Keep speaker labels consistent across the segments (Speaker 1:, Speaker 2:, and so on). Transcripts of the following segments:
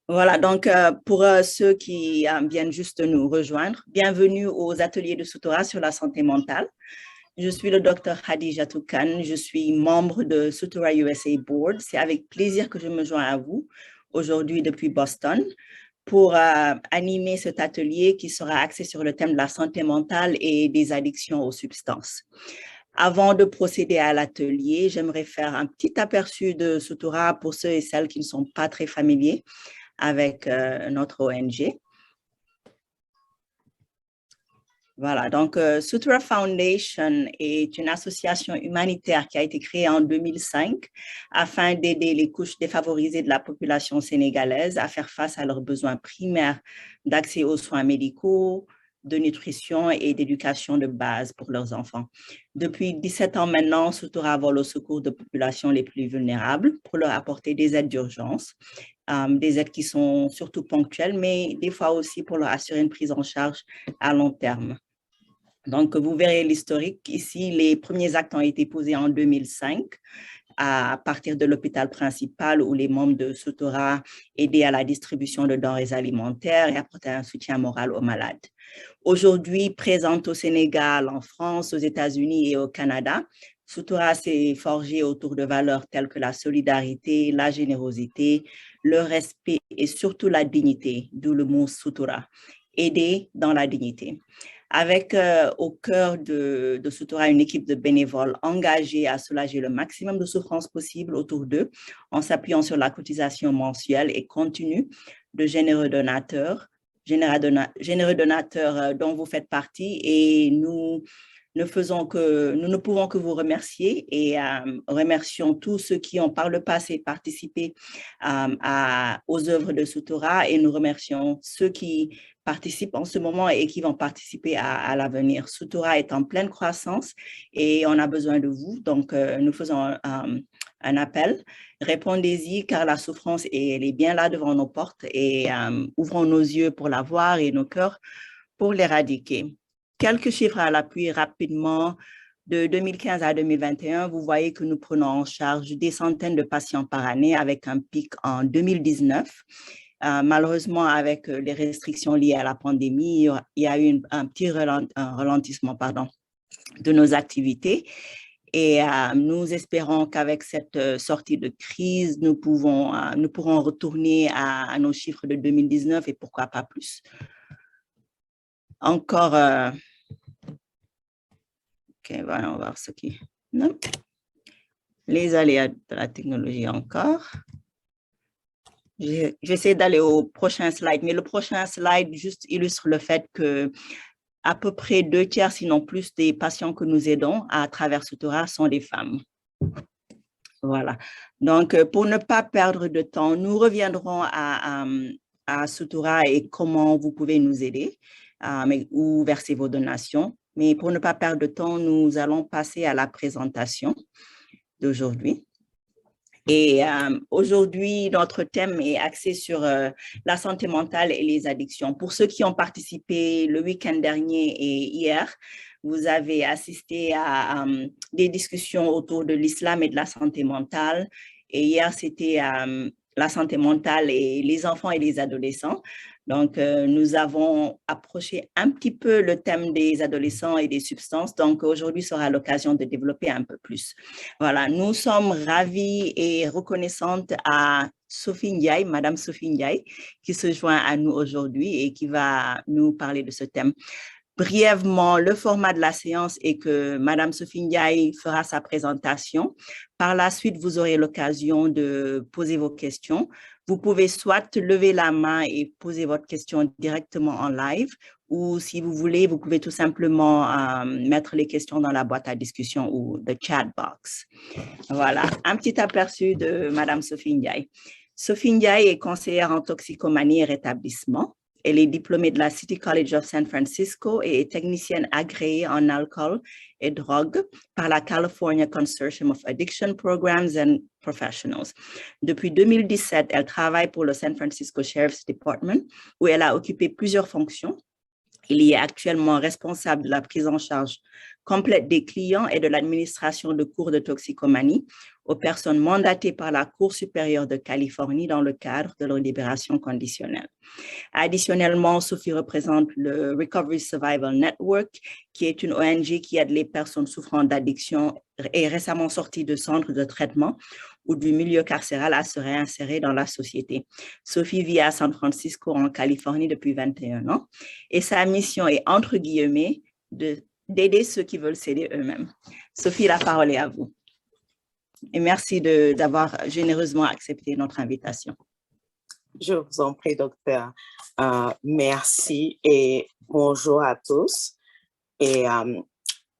Speaker 1: Voilà, donc pour ceux qui viennent juste de nous rejoindre, bienvenue aux ateliers de Soutora sur la santé mentale. Je suis le docteur Khadija Toukan, je suis membre de Soutora USA Board. C'est avec plaisir que je me joins à vous aujourd'hui depuis Boston pour animer cet atelier qui sera axé sur le thème de la santé mentale et des addictions aux substances. Avant de procéder à l'atelier, j'aimerais faire un petit aperçu de Soutora pour ceux et celles qui ne sont pas très familiers avec notre ONG. Voilà, donc Soutora Foundation est une association humanitaire qui a été créée en 2005 afin d'aider les couches défavorisées de la population sénégalaise à faire face à leurs besoins primaires d'accès aux soins médicaux, de nutrition et d'éducation de base pour leurs enfants. Depuis 17 ans maintenant, Soutora vole au secours de populations les plus vulnérables pour leur apporter des aides d'urgence, des aides qui sont surtout ponctuelles, mais des fois aussi pour leur assurer une prise en charge à long terme. Donc, vous verrez l'historique. Ici, les premiers actes ont été posés en 2005 à partir de l'hôpital principal où les membres de Soutora aidaient à la distribution de denrées alimentaires et apportaient un soutien moral aux malades. Aujourd'hui, présente au Sénégal, en France, aux États-Unis et au Canada, Soutora s'est forgée autour de valeurs telles que la solidarité, la générosité, le respect et surtout la dignité, d'où le mot Soutora, aider dans la dignité. Avec au cœur de Soutora une équipe de bénévoles engagés à soulager le maximum de souffrance possible autour d'eux en s'appuyant sur la cotisation mensuelle et continue de généreux donateurs dont vous faites partie, et nous ne pouvons que vous remercier et remercions tous ceux qui ont par le passé participé aux œuvres de Soutora, et nous remercions ceux qui participent en ce moment et qui vont participer à l'avenir. Soutora est en pleine croissance et on a besoin de vous, donc nous faisons un appel. Répondez-y car la souffrance elle est bien là devant nos portes, et ouvrons nos yeux pour la voir et nos cœurs pour l'éradiquer. Quelques chiffres à l'appui rapidement. De 2015 à 2021, vous voyez que nous prenons en charge des centaines de patients par année avec un pic en 2019. Malheureusement, avec les restrictions liées à la pandémie, il y a eu un petit ralentissement de nos activités. Et nous espérons qu'avec cette sortie de crise, nous pourrons retourner à nos chiffres de 2019 et pourquoi pas plus. Encore, ok, voyons voir ce qui... Non. Les aléas de la technologie encore. J'essaie d'aller au prochain slide, mais le prochain slide juste illustre le fait que à peu près 2/3, sinon plus, des patients que nous aidons à travers Soutora sont des femmes. Voilà. Donc, pour ne pas perdre de temps, nous reviendrons à Soutora et comment vous pouvez nous aider ou verser vos donations. Mais pour ne pas perdre de temps, nous allons passer à la présentation d'aujourd'hui. Et aujourd'hui, notre thème est axé sur la santé mentale et les addictions. Pour ceux qui ont participé le week-end dernier et hier, vous avez assisté à des discussions autour de l'islam et de la santé mentale. Et hier, c'était la santé mentale et les enfants et les adolescents. Donc, nous avons approché un petit peu le thème des adolescents et des substances. Donc, aujourd'hui sera l'occasion de développer un peu plus. Voilà, nous sommes ravis et reconnaissantes à Sophie Ndiaye, Madame Sophie Ndiaye, qui se joint à nous aujourd'hui et qui va nous parler de ce thème. Brièvement, le format de la séance est que Madame Sophie Ndiaye fera sa présentation. Par la suite, vous aurez l'occasion de poser vos questions. Vous pouvez soit lever la main et poser votre question directement en live, ou si vous voulez, vous pouvez tout simplement mettre les questions dans la boîte à discussion ou the chat box. Voilà, un petit aperçu de Madame Sophie Ndiaye. Sophie Ndiaye est conseillère en toxicomanie et rétablissement. Elle est diplômée de la City College of San Francisco et est technicienne agréée en alcool et drogue par la California Consortium of Addiction Programs and Professionals. Depuis 2017, elle travaille pour le San Francisco Sheriff's Department, où elle a occupé plusieurs fonctions. Il est actuellement responsable de la prise en charge complète des clients et de l'administration de cours de toxicomanie aux personnes mandatées par la Cour supérieure de Californie dans le cadre de leur libération conditionnelle. Additionnellement, Sophie représente le Recovery Survival Network, qui est une ONG qui aide les personnes souffrant d'addiction et récemment sorties de centres de traitement ou du milieu carcéral à se réinsérer dans la société. Sophie vit à San Francisco, en Californie, depuis 21 ans et sa mission est, entre guillemets, d'aider ceux qui veulent s'aider eux-mêmes. Sophie, la parole est à vous. Et merci d'avoir généreusement accepté notre invitation.
Speaker 2: Je vous en prie, docteur. Merci et bonjour à tous. Et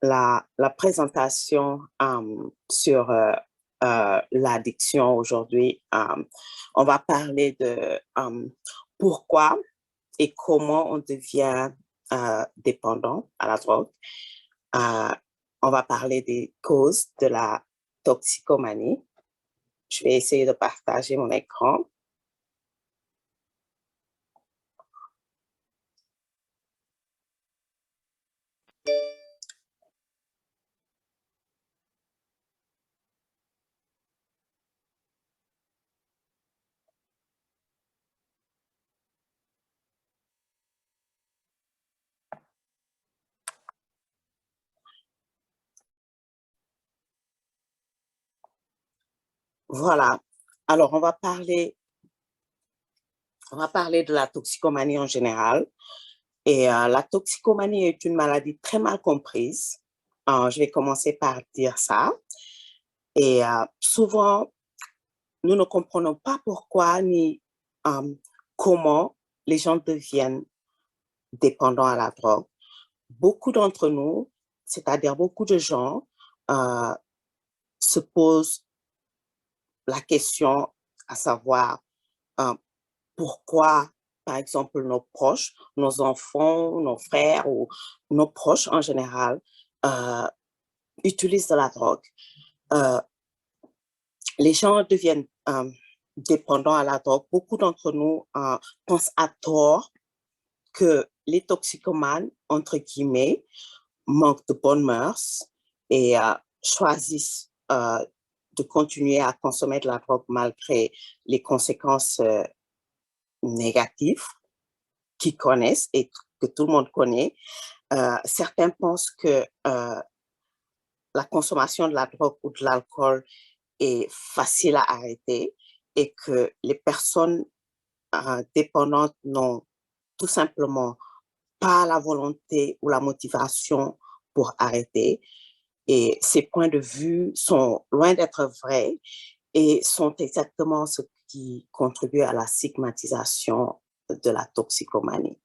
Speaker 2: la présentation sur l'addiction aujourd'hui, on va parler de pourquoi et comment on devient dépendant à la drogue. On va parler des causes de la toxicomanie. Je vais essayer de partager mon écran. Voilà. Alors, on va parler de la toxicomanie en général. Et la toxicomanie est une maladie très mal comprise. Je vais commencer par dire ça. Et souvent, nous ne comprenons pas pourquoi ni comment les gens deviennent dépendants à la drogue. Beaucoup d'entre nous, c'est-à-dire beaucoup de gens, se posent la question à savoir pourquoi, par exemple, nos proches, nos enfants, nos frères ou nos proches en général utilisent de la drogue. Les gens deviennent dépendants à la drogue. Beaucoup d'entre nous pensent à tort que les toxicomanes, entre guillemets, manquent de bonnes mœurs et choisissent de continuer à consommer de la drogue malgré les conséquences négatives qu'ils connaissent et que tout le monde connaît. Certains pensent que la consommation de la drogue ou de l'alcool est facile à arrêter et que les personnes dépendantes n'ont tout simplement pas la volonté ou la motivation pour arrêter. Et ces points de vue sont loin d'être vrais et sont exactement ce qui contribue à la stigmatisation de la toxicomanie.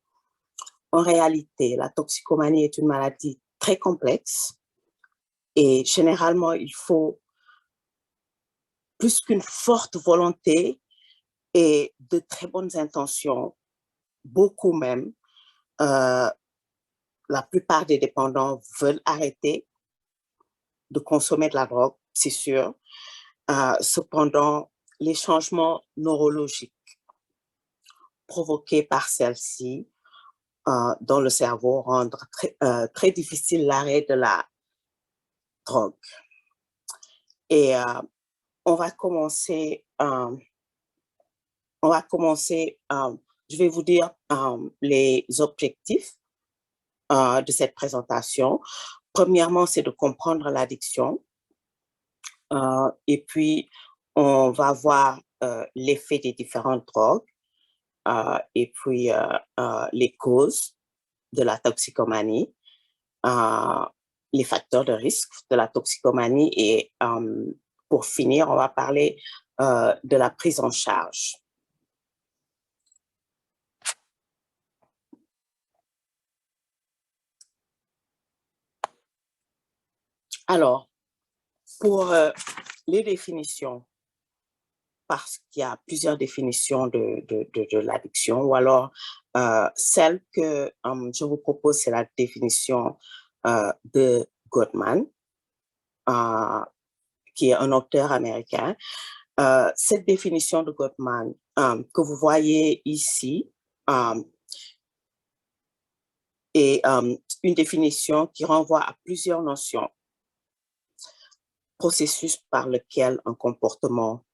Speaker 2: En réalité, la toxicomanie est une maladie très complexe et généralement, il faut plus qu'une forte volonté et de très bonnes intentions, beaucoup même. La plupart des dépendants veulent arrêter de consommer de la drogue, c'est sûr. Cependant, les changements neurologiques provoqués par celle-ci dans le cerveau rendent très difficile l'arrêt de la drogue. Et on va commencer, je vais vous dire les objectifs de cette présentation. Premièrement, c'est de comprendre l'addiction. Et puis, on va voir l'effet des différentes drogues et puis les causes de la toxicomanie, les facteurs de risque de la toxicomanie et pour finir, on va parler de la prise en charge. Alors, pour les définitions, parce qu'il y a plusieurs définitions de l'addiction, ou alors celle que je vous propose, c'est la définition de Gottman, qui est un auteur américain. Cette définition de Gottman que vous voyez ici est une définition qui renvoie à plusieurs notions. processus par lequel un comportement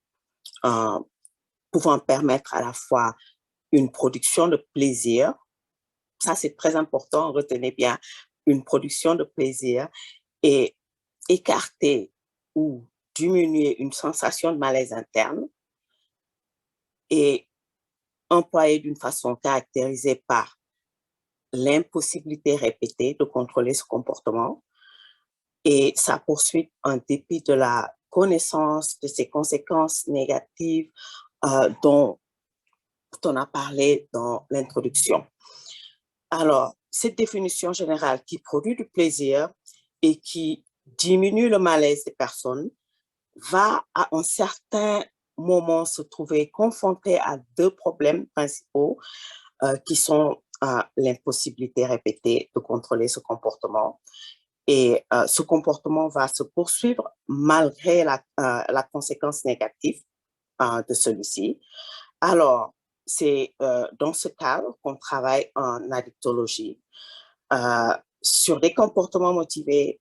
Speaker 2: pouvant permettre à la fois une production de plaisir, ça c'est très important, retenez bien, une production de plaisir, et écarter ou diminuer une sensation de malaise interne, et employé d'une façon caractérisée par l'impossibilité répétée de contrôler ce comportement et sa poursuite en dépit de la connaissance de ses conséquences négatives dont on a parlé dans l'introduction. Alors, cette définition générale qui produit du plaisir et qui diminue le malaise des personnes va à un certain moment se trouver confronté à deux problèmes principaux qui sont l'impossibilité répétée de contrôler ce comportement. Et ce comportement va se poursuivre malgré la conséquence négative de celui-ci. Alors, c'est dans ce cadre qu'on travaille en addictologie sur des comportements motivés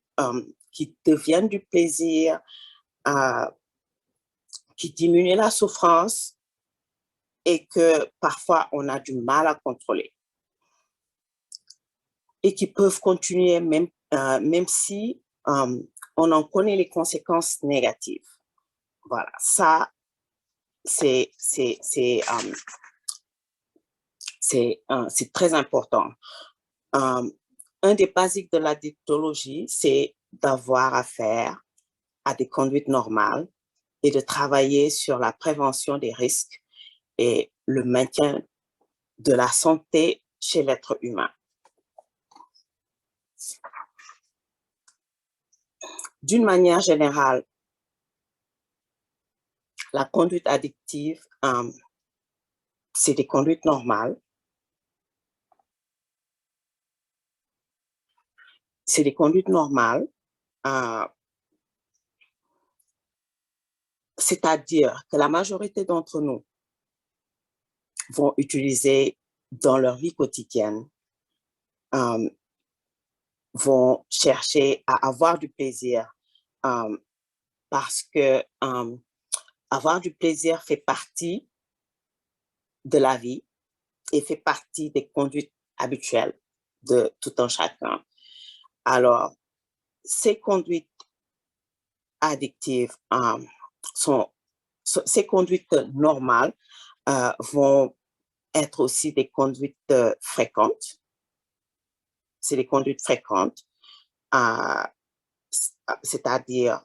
Speaker 2: qui deviennent du plaisir, qui diminuent la souffrance et que parfois on a du mal à contrôler et qui peuvent continuer même si on en connaît les conséquences négatives. Voilà, ça, c'est très important. Un des basiques de l'addictologie, c'est d'avoir affaire à des conduites normales et de travailler sur la prévention des risques et le maintien de la santé chez l'être humain. D'une manière générale, la conduite addictive, c'est des conduites normales. C'est des conduites normales, c'est-à-dire que la majorité d'entre nous vont utiliser dans leur vie quotidienne, vont chercher à avoir du plaisir parce que avoir du plaisir fait partie de la vie et fait partie des conduites habituelles de tout un chacun. Alors, ces conduites addictives ces conduites normales vont être aussi des conduites fréquentes. C'est des conduites fréquentes, c'est-à-dire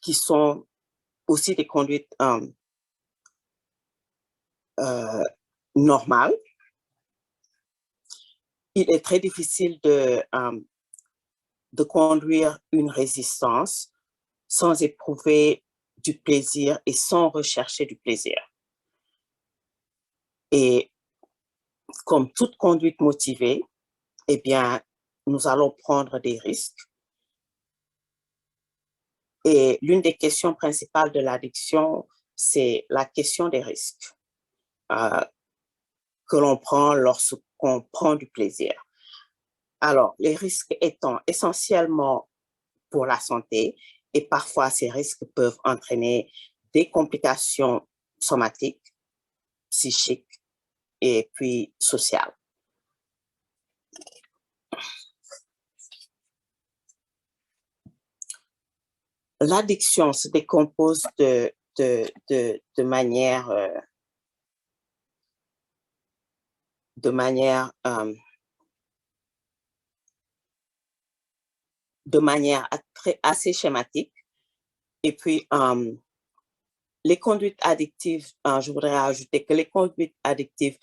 Speaker 2: qui sont aussi des conduites normales. Il est très difficile de conduire une résistance sans éprouver du plaisir et sans rechercher du plaisir. Et comme toute conduite motivée, eh bien, nous allons prendre des risques. Et l'une des questions principales de l'addiction, c'est la question des risques que l'on prend lorsqu'on prend du plaisir. Alors, les risques étant essentiellement pour la santé, et parfois ces risques peuvent entraîner des complications somatiques, psychiques et puis sociales. L'addiction se décompose de manière assez schématique. Et puis, les conduites addictives, je voudrais ajouter que les conduites addictives,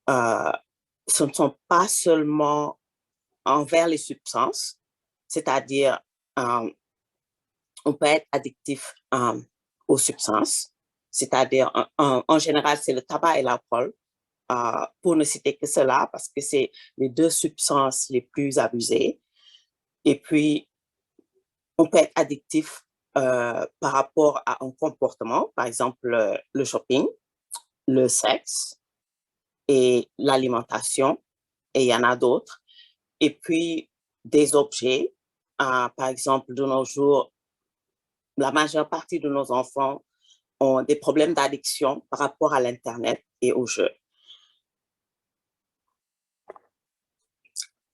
Speaker 2: ce ne sont pas seulement envers les substances, c'est-à-dire on peut être addictif aux substances, c'est-à-dire en général, c'est le tabac et l'alcool, pour ne citer que cela, parce que c'est les deux substances les plus abusées. Et puis, on peut être addictif par rapport à un comportement, par exemple le shopping, le sexe et l'alimentation, et il y en a d'autres. Et puis, des objets, par exemple, de nos jours, la majeure partie de nos enfants ont des problèmes d'addiction par rapport à l'Internet et aux jeux.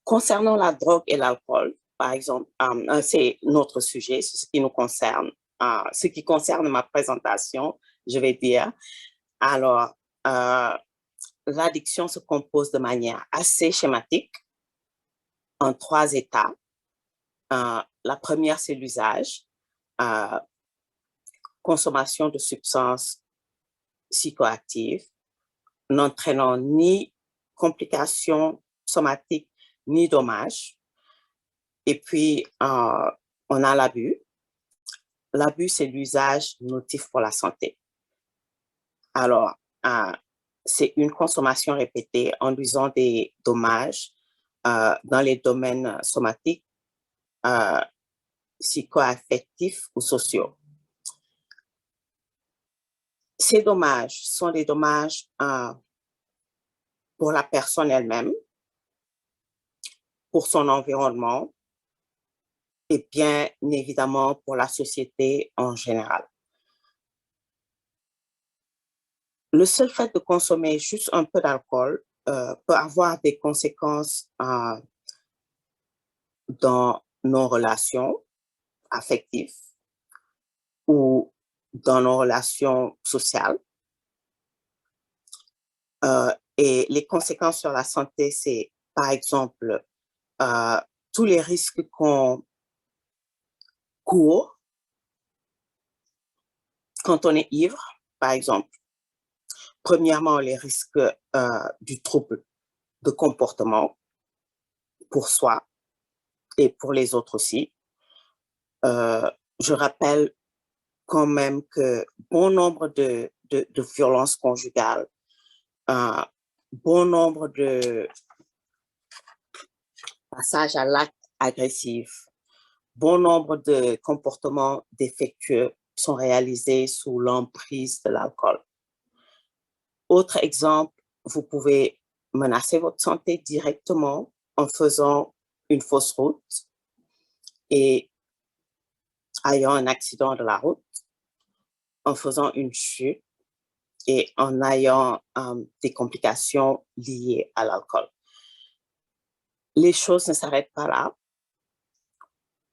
Speaker 2: Concernant la drogue et l'alcool, par exemple, c'est notre sujet, c'est ce qui nous concerne, ce qui concerne ma présentation, je vais dire. Alors, l'addiction se compose de manière assez schématique en 3 états. La première, c'est l'usage, consommation de substances psychoactives, n'entraînant ni complications somatiques ni dommages. Et puis, on a l'abus. L'abus, c'est l'usage nocif pour la santé. Alors, c'est une consommation répétée induisant des dommages dans les domaines somatiques, psychoaffectifs ou sociaux. Ces dommages sont des dommages pour la personne elle-même, pour son environnement et bien évidemment pour la société en général. Le seul fait de consommer juste un peu d'alcool peut avoir des conséquences dans nos relations affectives ou dans nos relations sociales. Et les conséquences sur la santé, c'est par exemple tous les risques qu'on court quand on est ivre, par exemple. Premièrement, les risques du trouble de comportement pour soi et pour les autres aussi. Je rappelle quand même que bon nombre de violences conjugales, bon nombre de passages à l'acte agressif, bon nombre de comportements défectueux sont réalisés sous l'emprise de l'alcool. Autre exemple, vous pouvez menacer votre santé directement en faisant une fausse route et ayant un accident de la route, en faisant une chute et en ayant des complications liées à l'alcool. Les choses ne s'arrêtent pas là.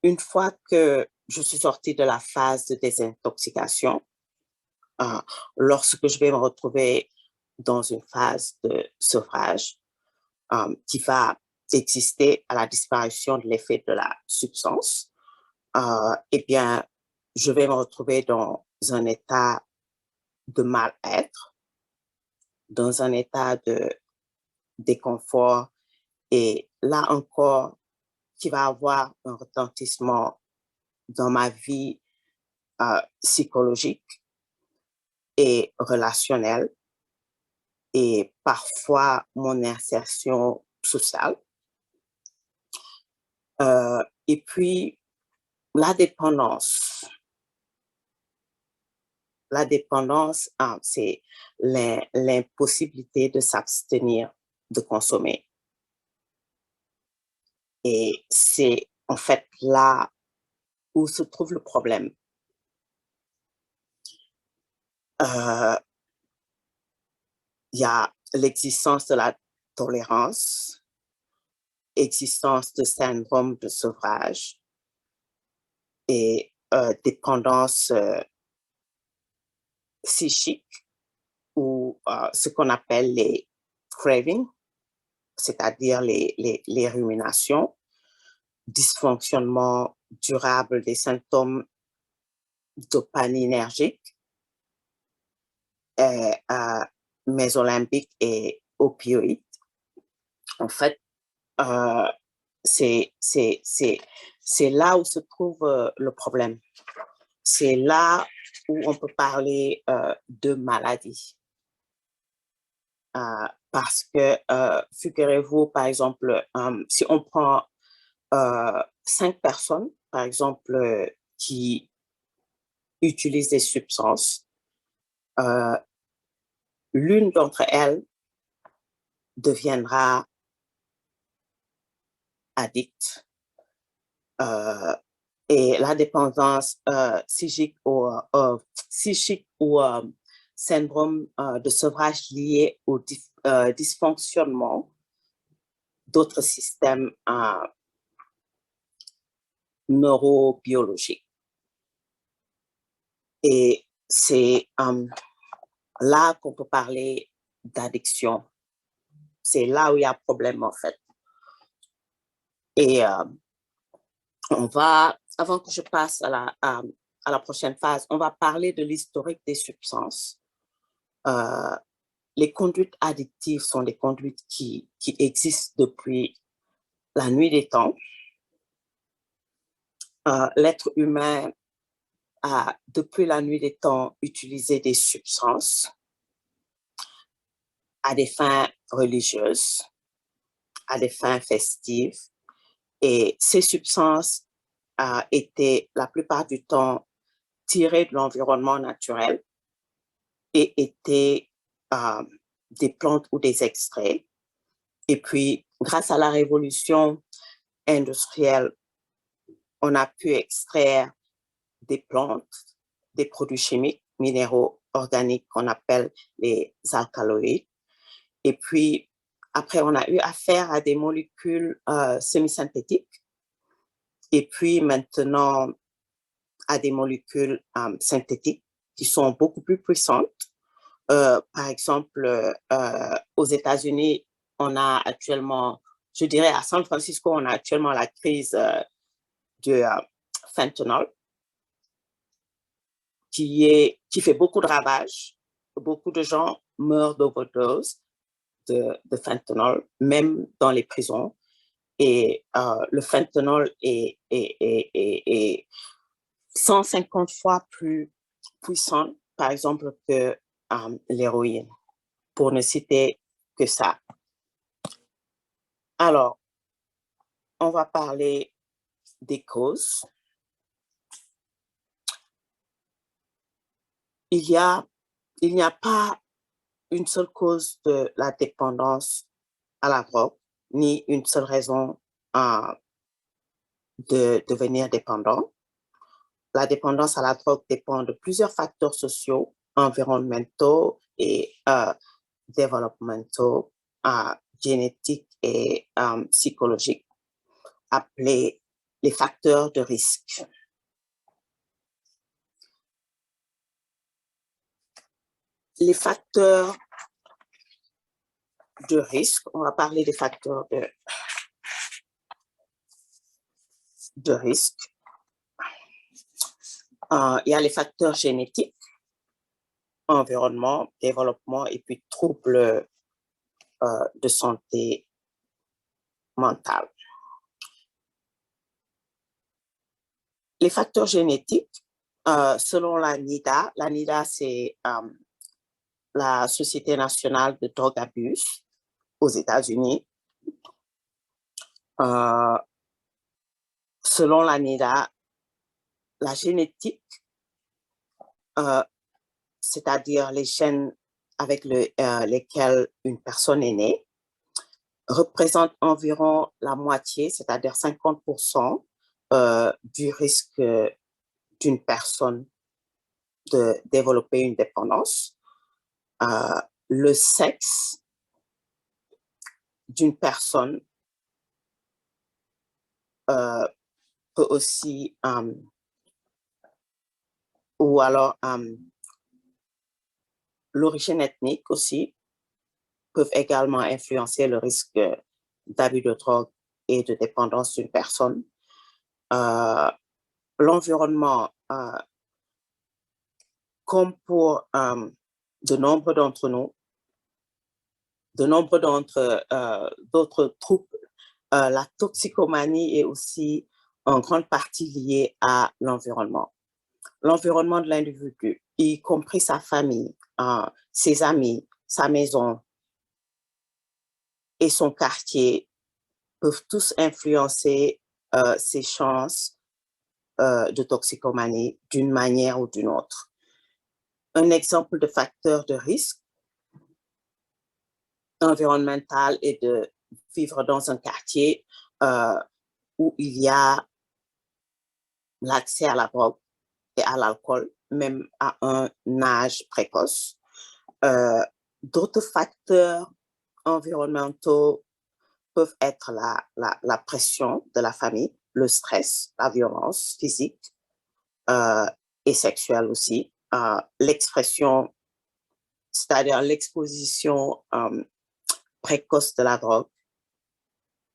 Speaker 2: Une fois que je suis sortie de la phase de désintoxication, lorsque je vais me retrouver dans une phase de sevrage qui va exister à la disparition de l'effet de la substance, eh bien, je vais me retrouver dans un état de mal-être, dans un état de déconfort et là encore, qui va avoir un retentissement dans ma vie psychologique et relationnelle et parfois mon insertion sociale. Et puis, la dépendance. La dépendance, c'est l'impossibilité de s'abstenir de consommer. Et c'est en fait là où se trouve le problème. Il y a l'existence de la tolérance, existence de syndrome de sevrage et dépendance psychique ou ce qu'on appelle les cravings, c'est-à-dire les ruminations, dysfonctionnement durable des symptômes dopaminergiques, mésolimbiques et opioïdes. En fait, c'est là où se trouve le problème. C'est là où on peut parler de maladie. Parce que, figurez-vous, par exemple, si on prend 5 personnes, par exemple, qui utilisent des substances, l'une d'entre elles deviendra addict et la dépendance psychique ou syndrome de sevrage lié au dysfonctionnement d'autres systèmes neurobiologiques. Et c'est là qu'on peut parler d'addiction. C'est là où il y a problème, en fait. Et avant que je passe à la prochaine phase, on va parler de l'historique des substances. Les conduites addictives sont des conduites qui existent depuis la nuit des temps. L'être humain a, depuis la nuit des temps, utilisé des substances à des fins religieuses, à des fins festives. Et ces substances étaient la plupart du temps tirées de l'environnement naturel et étaient des plantes ou des extraits. Et puis, grâce à la révolution industrielle, on a pu extraire des plantes, des produits chimiques, minéraux, organiques qu'on appelle les alcaloïdes. Et puis, après, on a eu affaire à des molécules semi-synthétiques. Et puis, maintenant, à des molécules synthétiques qui sont beaucoup plus puissantes. Par exemple, aux États-Unis, on a actuellement, je dirais à San Francisco, on a actuellement la crise du fentanyl qui fait beaucoup de ravages. Beaucoup de gens meurent d'overdose de fentanyl, même dans les prisons. Et le fentanyl est 150 fois plus puissant, par exemple, que l'héroïne, pour ne citer que ça. Alors, on va parler des causes. Il n'y a pas une seule cause de la dépendance à la drogue, ni une seule raison de devenir dépendant. La dépendance à la drogue dépend de plusieurs facteurs sociaux, environnementaux et développementaux, génétiques et psychologiques, appelés les facteurs de risque. Les facteurs de risque, on va parler des facteurs de risque. Il y a les facteurs génétiques, environnement, développement et puis troubles de santé mentale. Les facteurs génétiques, selon la NIDA, c'est la Société nationale de drogue abuse aux États-Unis. Selon la NIDA, la génétique, c'est-à-dire les gènes avec lesquels une personne est née, représente environ la moitié, c'est-à-dire 50% du risque d'une personne de développer une dépendance. Le sexe d'une personne peut aussi, ou alors l'origine ethnique aussi, peuvent également influencer le risque d'abus de drogue et de dépendance d'une personne. L'environnement, comme pour de nombre d'entre nous, de nombre d'autres troubles, la toxicomanie est aussi en grande partie liée à l'environnement. L'environnement de l'individu, y compris sa famille, ses amis, sa maison et son quartier, peuvent tous influencer ses chances de toxicomanie d'une manière ou d'une autre. Un exemple de facteur de risque environnemental est de vivre dans un quartier où il y a l'accès à la drogue et à l'alcool, même à un âge précoce. D'autres facteurs environnementaux peuvent être la pression de la famille, le stress, la violence physique et sexuelle aussi, l'expression, c'est-à-dire l'exposition précoce de la drogue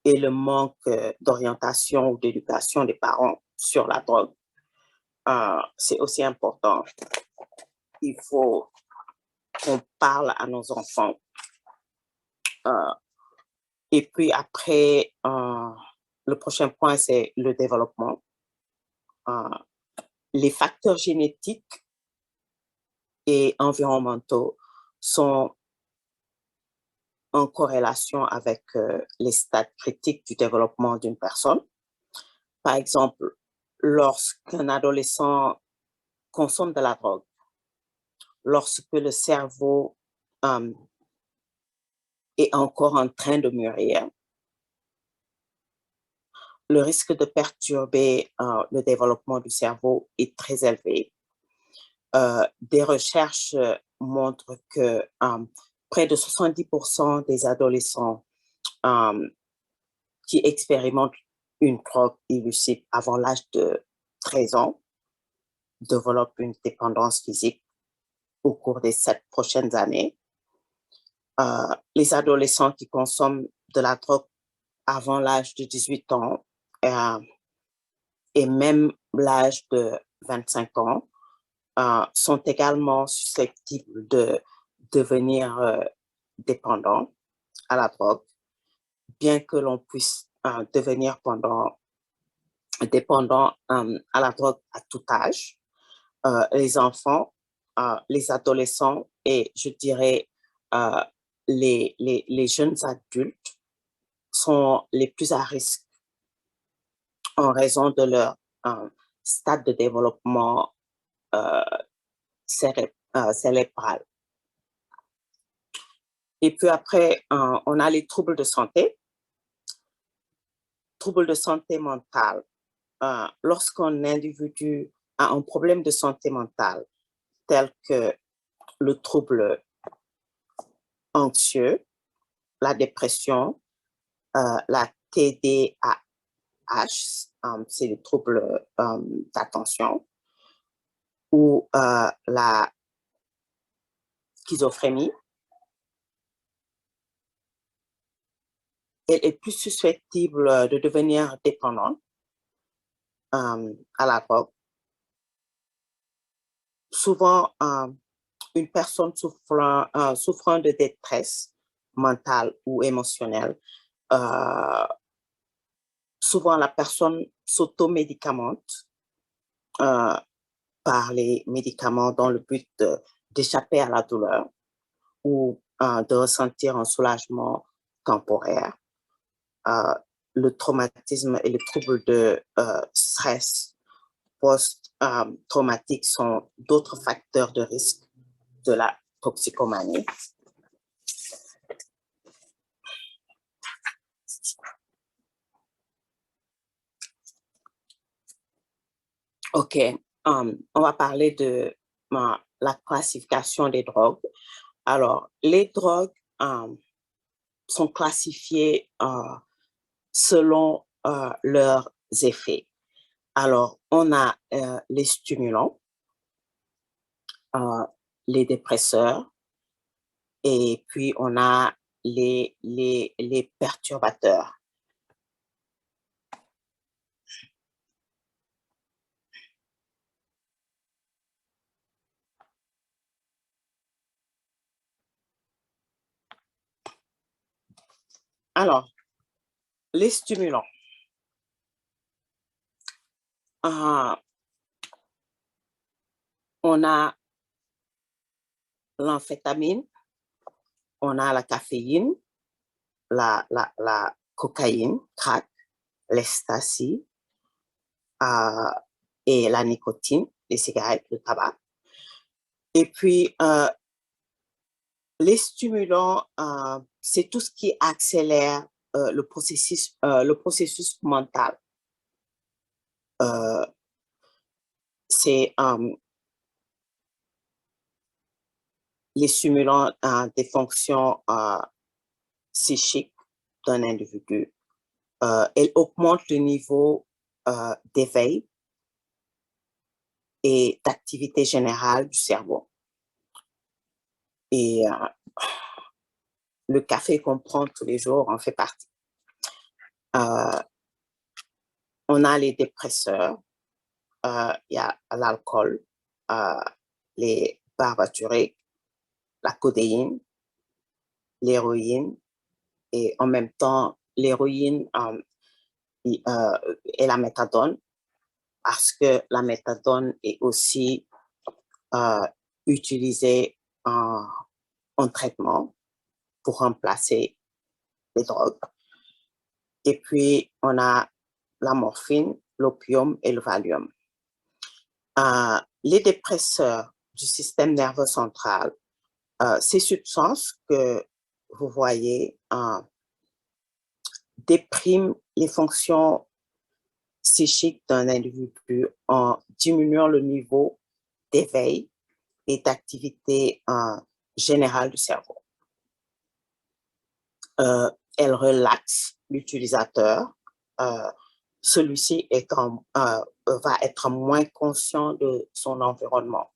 Speaker 2: et le manque d'orientation ou d'éducation des parents sur la drogue. C'est aussi important. Il faut qu'on parle à nos enfants. Et puis après, le prochain point, c'est le développement. Les facteurs génétiques et environnementaux sont en corrélation avec les stades critiques du développement d'une personne. Par exemple, lorsqu'un adolescent consomme de la drogue, lorsque le cerveau est encore en train de mûrir, le risque de perturber le développement du cerveau est très élevé. Des recherches montrent que près de 70% des adolescents qui expérimentent une drogue illicite avant l'âge de 13 ans développent une dépendance physique au cours des 7 prochaines années. Les adolescents qui consomment de la drogue avant l'âge de 18 ans et même l'âge de 25 ans sont également susceptibles de devenir dépendants à la drogue, bien que l'on puisse devenir dépendant à la drogue à tout âge. Les enfants, les adolescents et je dirais les jeunes adultes sont les plus à risque en raison de leur stade de développement cérébral. Et puis après, on a les troubles de santé. Troubles de santé mentale. Lorsqu'un individu a un problème de santé mentale, tel que le trouble anxieux, la dépression, la TDAH, c'est le trouble d'attention, ou la schizophrénie, elle est plus susceptible de devenir dépendante à la drogue. Souvent, une personne souffrant de détresse mentale ou émotionnelle, souvent la personne s'automédicamente par les médicaments dans le but d'échapper à la douleur ou de ressentir un soulagement temporaire. Le traumatisme et les troubles de stress post-traumatique sont d'autres facteurs de risque de la toxicomanie. OK, on va parler de la classification des drogues. Alors, les drogues sont classifiées selon leurs effets. Alors, on a les stimulants, les dépresseurs, et puis on a les perturbateurs. Alors, les stimulants. On a l'amphétamine, on a la caféine, la cocaïne, crack, l'ecstasy et la nicotine, les cigarettes, le tabac. Et puis, les stimulants, c'est tout ce qui accélère le processus mental. c'est les stimulants des fonctions psychiques d'un individu. Elle augmente le niveau d'éveil et d'activité générale du cerveau. Et le café qu'on prend tous les jours en fait partie. On a les dépresseurs, il y a l'alcool, les barbituriques, la codéine, l'héroïne, et en même temps, l'héroïne et la méthadone, parce que la méthadone est aussi utilisée en traitement pour remplacer les drogues. Et puis, on a la morphine, l'opium et le Valium. Les dépresseurs du système nerveux central, ces substances que vous voyez dépriment les fonctions psychiques d'un individu en diminuant le niveau d'éveil et d'activité générale du cerveau. Elle relaxe l'utilisateur. Celui-ci va être moins conscient de son environnement.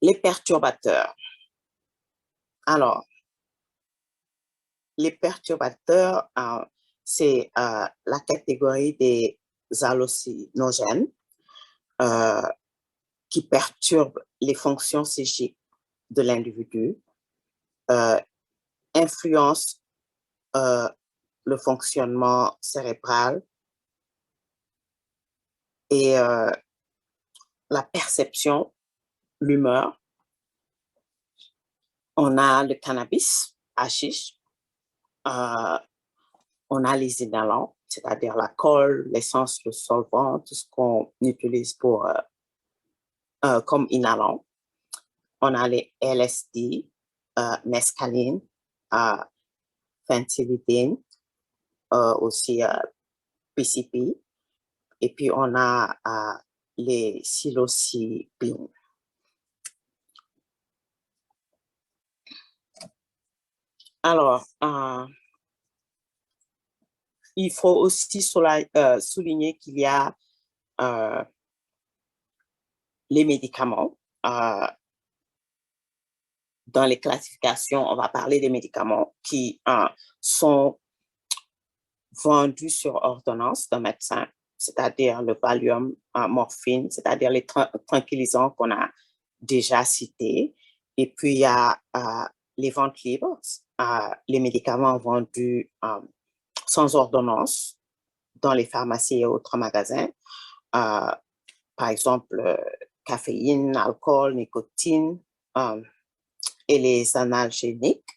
Speaker 2: Les perturbateurs. Alors, les perturbateurs, c'est la catégorie des hallucinogènes qui perturbent les fonctions psychiques de l'individu, influencent le fonctionnement cérébral et la perception, l'humeur. On a le cannabis, hashish, on a les inhalants, c'est-à-dire la colle, l'essence, le solvant, tout ce qu'on utilise pour, comme inhalant. On a les LSD, mescaline, phencyclidine, aussi PCP, et puis on a les psilocybines. Alors, il faut aussi souligner qu'il y a les médicaments. Dans les classifications, on va parler des médicaments qui sont vendus sur ordonnance d'un médecin, c'est-à-dire le Valium, morphine, c'est-à-dire les tranquillisants qu'on a déjà cités. Et puis, il y a les ventes libres, les médicaments vendus sans ordonnance dans les pharmacies et autres magasins. Par exemple, caféine, alcool, nicotine et les analgésiques.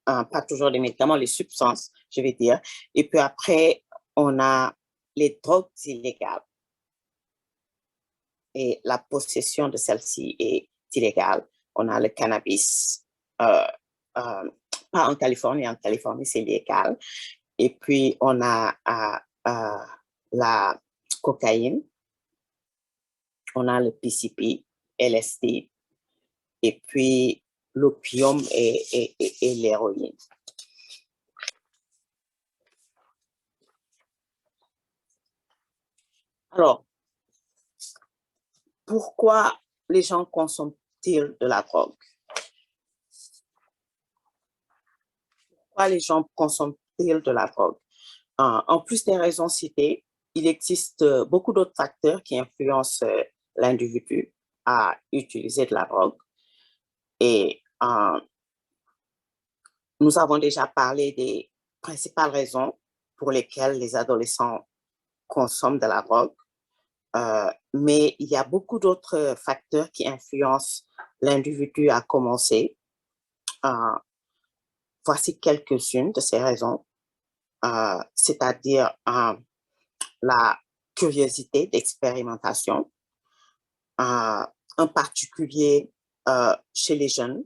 Speaker 2: Pas toujours les médicaments, les substances, je vais dire. Et puis après, on a les drogues illégales. Et la possession de celles-ci est illégale. On a le cannabis, pas en Californie c'est légal. Et puis, on a la cocaïne, on a le PCP, LSD, et puis l'opium et l'héroïne. Alors, pourquoi les gens consomment-ils de la drogue? Pourquoi les gens consomment-ils de la drogue? En plus des raisons citées, il existe beaucoup d'autres facteurs qui influencent l'individu à utiliser de la drogue. Et nous avons déjà parlé des principales raisons pour lesquelles les adolescents consomment de la drogue. Mais il y a beaucoup d'autres facteurs qui influencent l'individu à commencer. Voici quelques-unes de ces raisons, c'est-à-dire la curiosité d'expérimentation, en particulier chez les jeunes.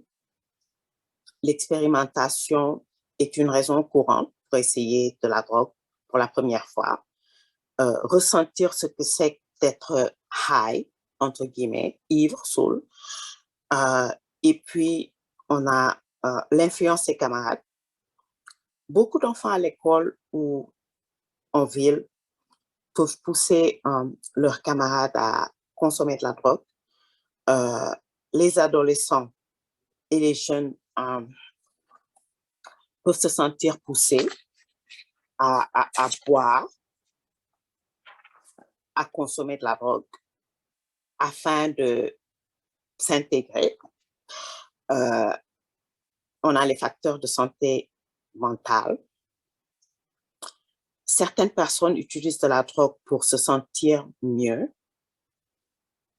Speaker 2: L'expérimentation est une raison courante pour essayer de la drogue pour la première fois, ressentir ce que c'est d'être high, entre guillemets, ivre, saoul. Et puis, on a l'influence des camarades. Beaucoup d'enfants à l'école ou en ville peuvent pousser leurs camarades à consommer de la drogue. Les adolescents et les jeunes peuvent se sentir poussés à boire, à consommer de la drogue afin de s'intégrer. On a les facteurs de santé mentale. Certaines personnes utilisent de la drogue pour se sentir mieux,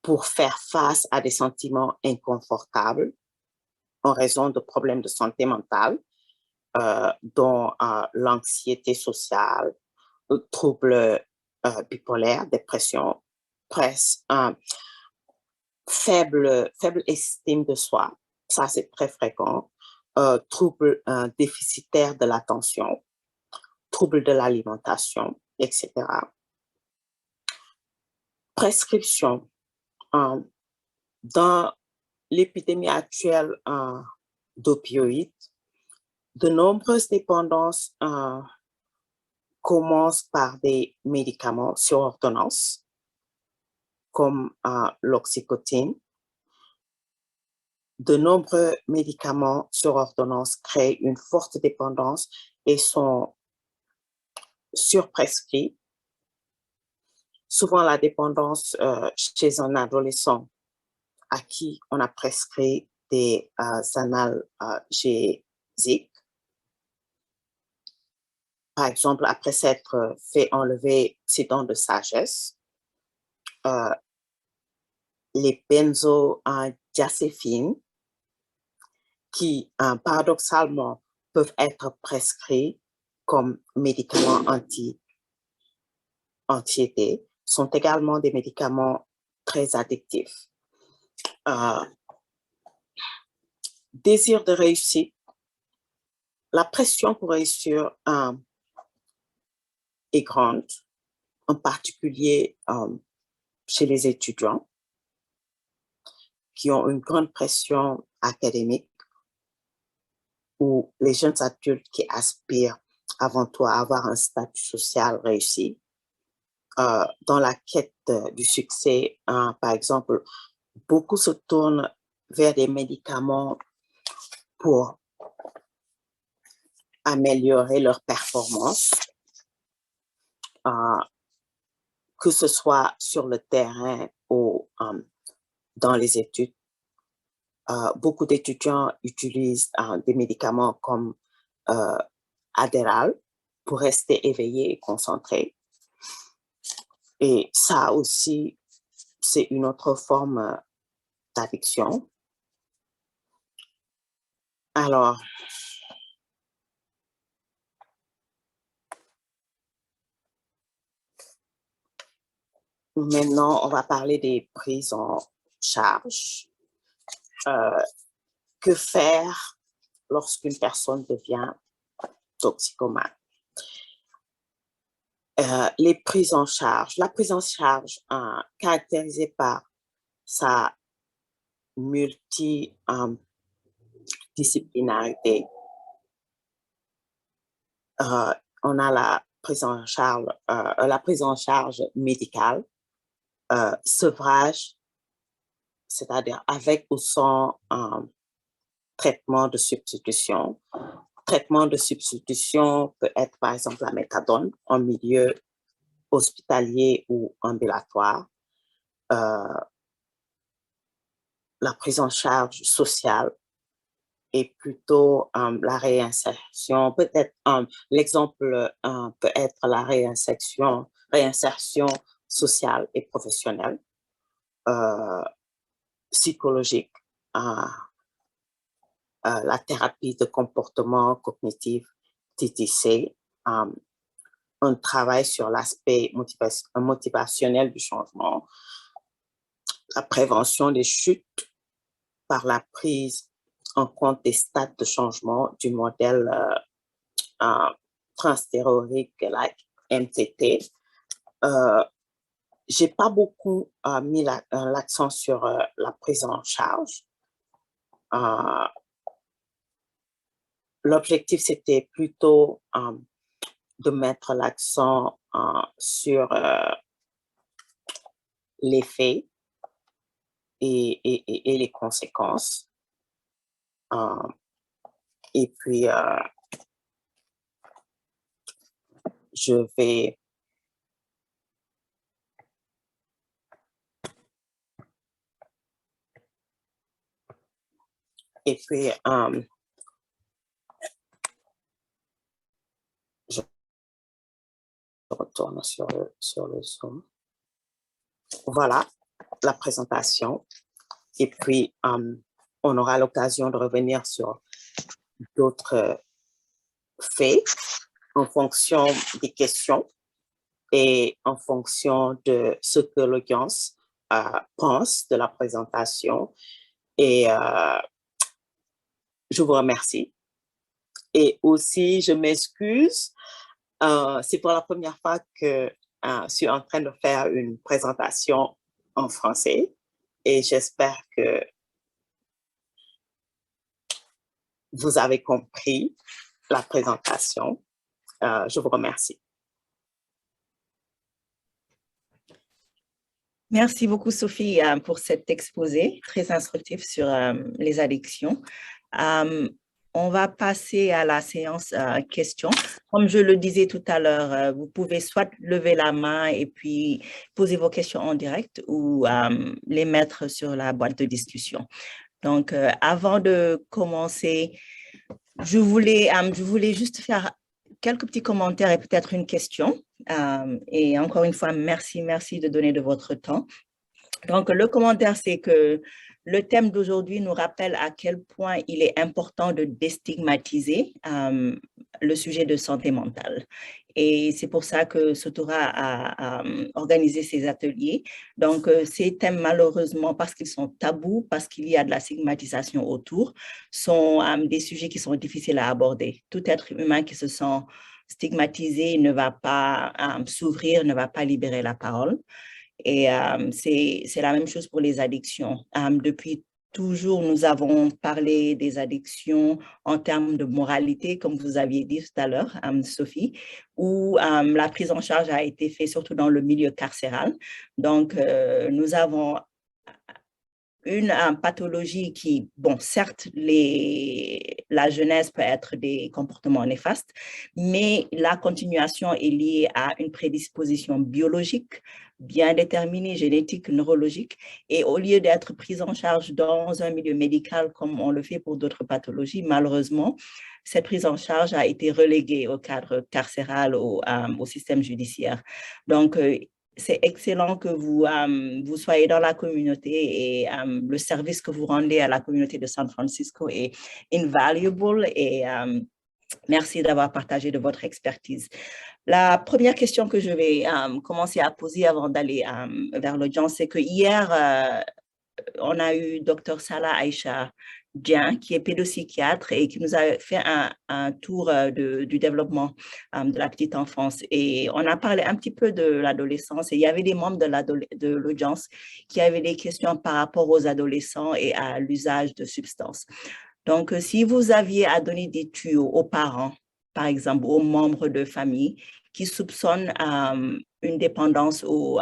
Speaker 2: pour faire face à des sentiments inconfortables en raison de problèmes de santé mentale, dont l'anxiété sociale, troubles bipolaires, dépression, faible estime de soi, ça c'est très fréquent, troubles déficitaires de l'attention, troubles de l'alimentation, etc. Prescription. Dans l'épidémie actuelle d'opioïdes, de nombreuses dépendances commencent par des médicaments sur ordonnance, comme l'oxycodone. De nombreux médicaments sur ordonnance créent une forte dépendance et sont surprescrits. Souvent, la dépendance chez un adolescent à qui on a prescrit des analgésiques, par exemple, après s'être fait enlever ses dents de sagesse, les benzodiazépines, qui paradoxalement peuvent être prescrits comme médicaments anti-anxiété, sont également des médicaments très addictifs. Désir de réussite. La pression pour réussir est grande, en particulier chez les étudiants qui ont une grande pression académique, ou les jeunes adultes qui aspirent avant tout à avoir un statut social réussi. Dans la quête du succès, par exemple, beaucoup se tournent vers des médicaments pour améliorer leur performance, que ce soit sur le terrain ou dans les études. Beaucoup d'étudiants utilisent des médicaments comme Adderall pour rester éveillés et concentrés. Et ça aussi, c'est une autre forme d'addiction. Alors, maintenant, on va parler des prises en charge. Que faire lorsqu'une personne devient toxicomane? Les prises en charge. La prise en charge caractérisée par sa multidisciplinarité. On a la prise en charge médicale, sevrage, c'est-à-dire avec ou sans traitement de substitution. Traitement de substitution peut être par exemple la méthadone en milieu hospitalier ou ambulatoire. La prise en charge sociale est plutôt la réinsertion. Peut-être l'exemple peut être la réinsertion sociale et professionnelle, psychologique, la thérapie de comportement cognitif, TTC, un travail sur l'aspect motivationnel du changement, la prévention des chutes par la prise en compte des stades de changement du modèle transthéroïque, like MTT. J'ai pas beaucoup mis l'accent sur la prise en charge. L'objectif, c'était plutôt de mettre l'accent sur l'effet et les conséquences. Et puis, je vais je retourne sur le Zoom. Voilà la présentation. Et puis, on aura l'occasion de revenir sur d'autres faits en fonction des questions et en fonction de ce que l'audience pense de la présentation. Et je vous remercie. Et aussi, je m'excuse. C'est pour la première fois que je suis en train de faire une présentation en français et j'espère que vous avez compris la présentation. Je vous remercie.
Speaker 1: Merci beaucoup, Sophie, pour cet exposé très instructif sur les addictions. On va passer à la séance questions. Comme je le disais tout à l'heure, vous pouvez soit lever la main et puis poser vos questions en direct ou les mettre sur la boîte de discussion. Donc, avant de commencer, je voulais juste faire quelques petits commentaires et peut-être une question. Et encore une fois, merci de donner de votre temps. Donc, le commentaire, c'est que le thème d'aujourd'hui nous rappelle à quel point il est important de déstigmatiser le sujet de santé mentale. Et c'est pour ça que Sotora a organisé ces ateliers. Donc, ces thèmes, malheureusement, parce qu'ils sont tabous, parce qu'il y a de la stigmatisation autour, sont des sujets qui sont difficiles à aborder. Tout être humain qui se sent stigmatisé ne va pas s'ouvrir, ne va pas libérer la parole. Et c'est la même chose pour les addictions. Depuis toujours, nous avons parlé des addictions en termes de moralité, comme vous aviez dit tout à l'heure, Sophie, où la prise en charge a été faite surtout dans le milieu carcéral. Donc, nous avons une pathologie qui, bon, certes, la jeunesse peut être des comportements néfastes, mais la continuation est liée à une prédisposition biologique bien déterminée, génétique, neurologique, et au lieu d'être prise en charge dans un milieu médical comme on le fait pour d'autres pathologies, malheureusement, cette prise en charge a été reléguée au cadre carcéral, au système judiciaire. Donc, c'est excellent que vous soyez dans la communauté et le service que vous rendez à la communauté de San Francisco est invaluable et merci d'avoir partagé de votre expertise. La première question que je vais commencer à poser avant d'aller vers l'audience, c'est que hier, on a eu Dr Salah Aïcha Dieng, qui est pédopsychiatre et qui nous a fait un tour du développement de la petite enfance. Et on a parlé un petit peu de l'adolescence et il y avait des membres de l'audience qui avaient des questions par rapport aux adolescents et à l'usage de substances. Donc, si vous aviez à donner des tuyaux aux parents, par exemple, aux membres de famille qui soupçonnent une dépendance aux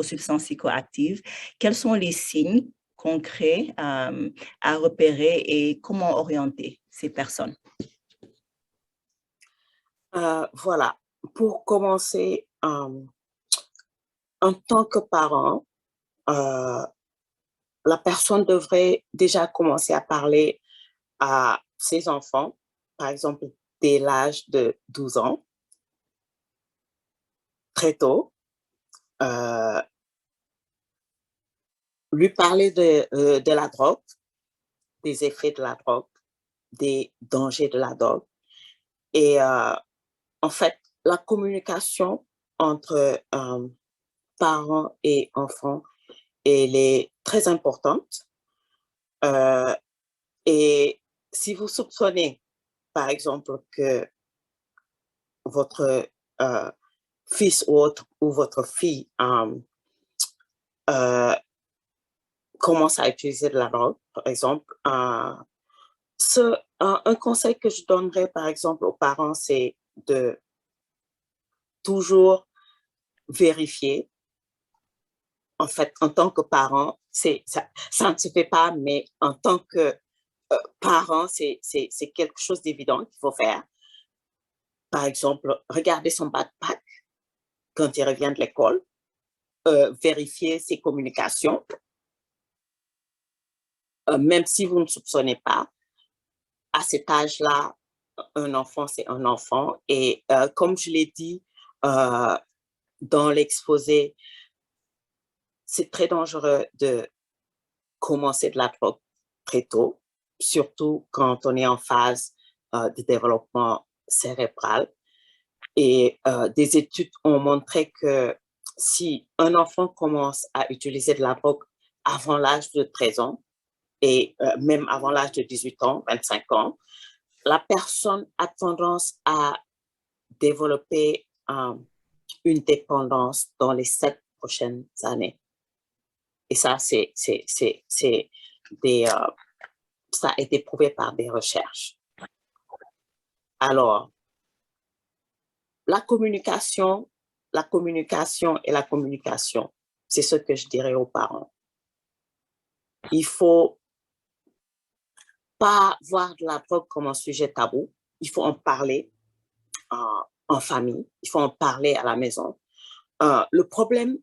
Speaker 1: substances psychoactives, quels sont les signes concrets à repérer et comment orienter ces personnes?
Speaker 2: Voilà, pour commencer, en tant que parent, la personne devrait déjà commencer à parler à ses enfants, par exemple, dès l'âge de 12 ans, très tôt, lui parler de la drogue, des effets de la drogue, des dangers de la drogue. Et en fait, la communication entre parents et enfants, elle est très importante. Et si vous soupçonnez, par exemple, que votre fils ou votre fille commence à utiliser de la drogue, par exemple, un conseil que je donnerais, par exemple, aux parents, c'est de toujours vérifier. En fait, en tant que parent, ça ne se fait pas, mais en tant que parent, c'est quelque chose d'évident qu'il faut faire. Par exemple, regarder son backpack quand il revient de l'école, vérifier ses communications, même si vous ne soupçonnez pas. À cet âge-là, un enfant, c'est un enfant. Et comme je l'ai dit dans l'exposé, c'est très dangereux de commencer de la drogue très tôt, surtout quand on est en phase de développement cérébral. Et des études ont montré que si un enfant commence à utiliser de la drogue avant l'âge de 13 ans, et même avant l'âge de 18 ans, 25 ans, la personne a tendance à développer une dépendance dans les 7 prochaines années. Et ça, ça a été prouvé par des recherches. Alors, la communication, c'est ce que je dirais aux parents. Il faut pas voir de la drogue comme un sujet tabou. Il faut en parler en famille. Il faut en parler à la maison. Le problème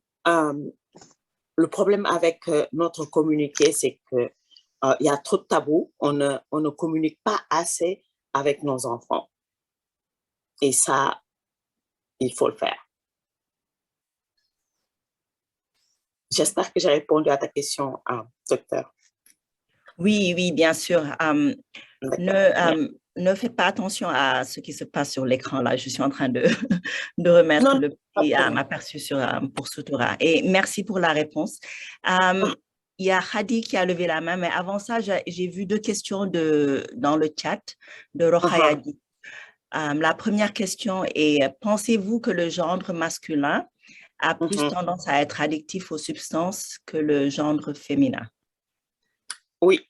Speaker 2: avec notre communiqué, c'est que il y a trop de tabous. On ne communique pas assez avec nos enfants. Et ça, il faut le faire. J'espère que j'ai répondu à ta question, docteur.
Speaker 1: Oui, oui, bien sûr. Ne fais pas attention à ce qui se passe sur l'écran là. Je suis en train de remettre le petit aperçu pour Soutoura. Et merci pour la réponse. Il y a Hadi qui a levé la main, mais avant ça, j'ai vu 2 questions dans le chat de Rokhayadi. La première question est, pensez-vous que le genre masculin a plus tendance à être addictif aux substances que le genre féminin?
Speaker 2: Oui.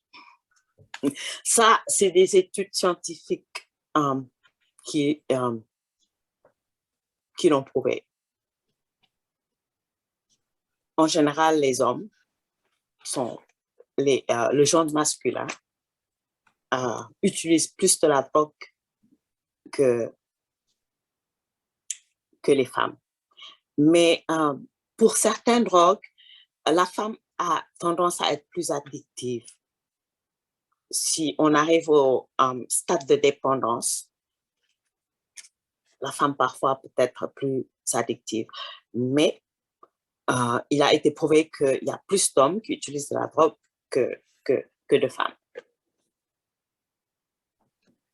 Speaker 2: Ça, c'est des études scientifiques qui l'ont prouvé. En général, les hommes sont le genre masculin utilise plus de la drogue que les femmes. Mais pour certaines drogues, la femme a tendance à être plus addictive. Si on arrive au stade de dépendance, la femme parfois peut être plus addictive. Mais il a été prouvé qu'il y a plus d'hommes qui utilisent de la drogue que de femmes.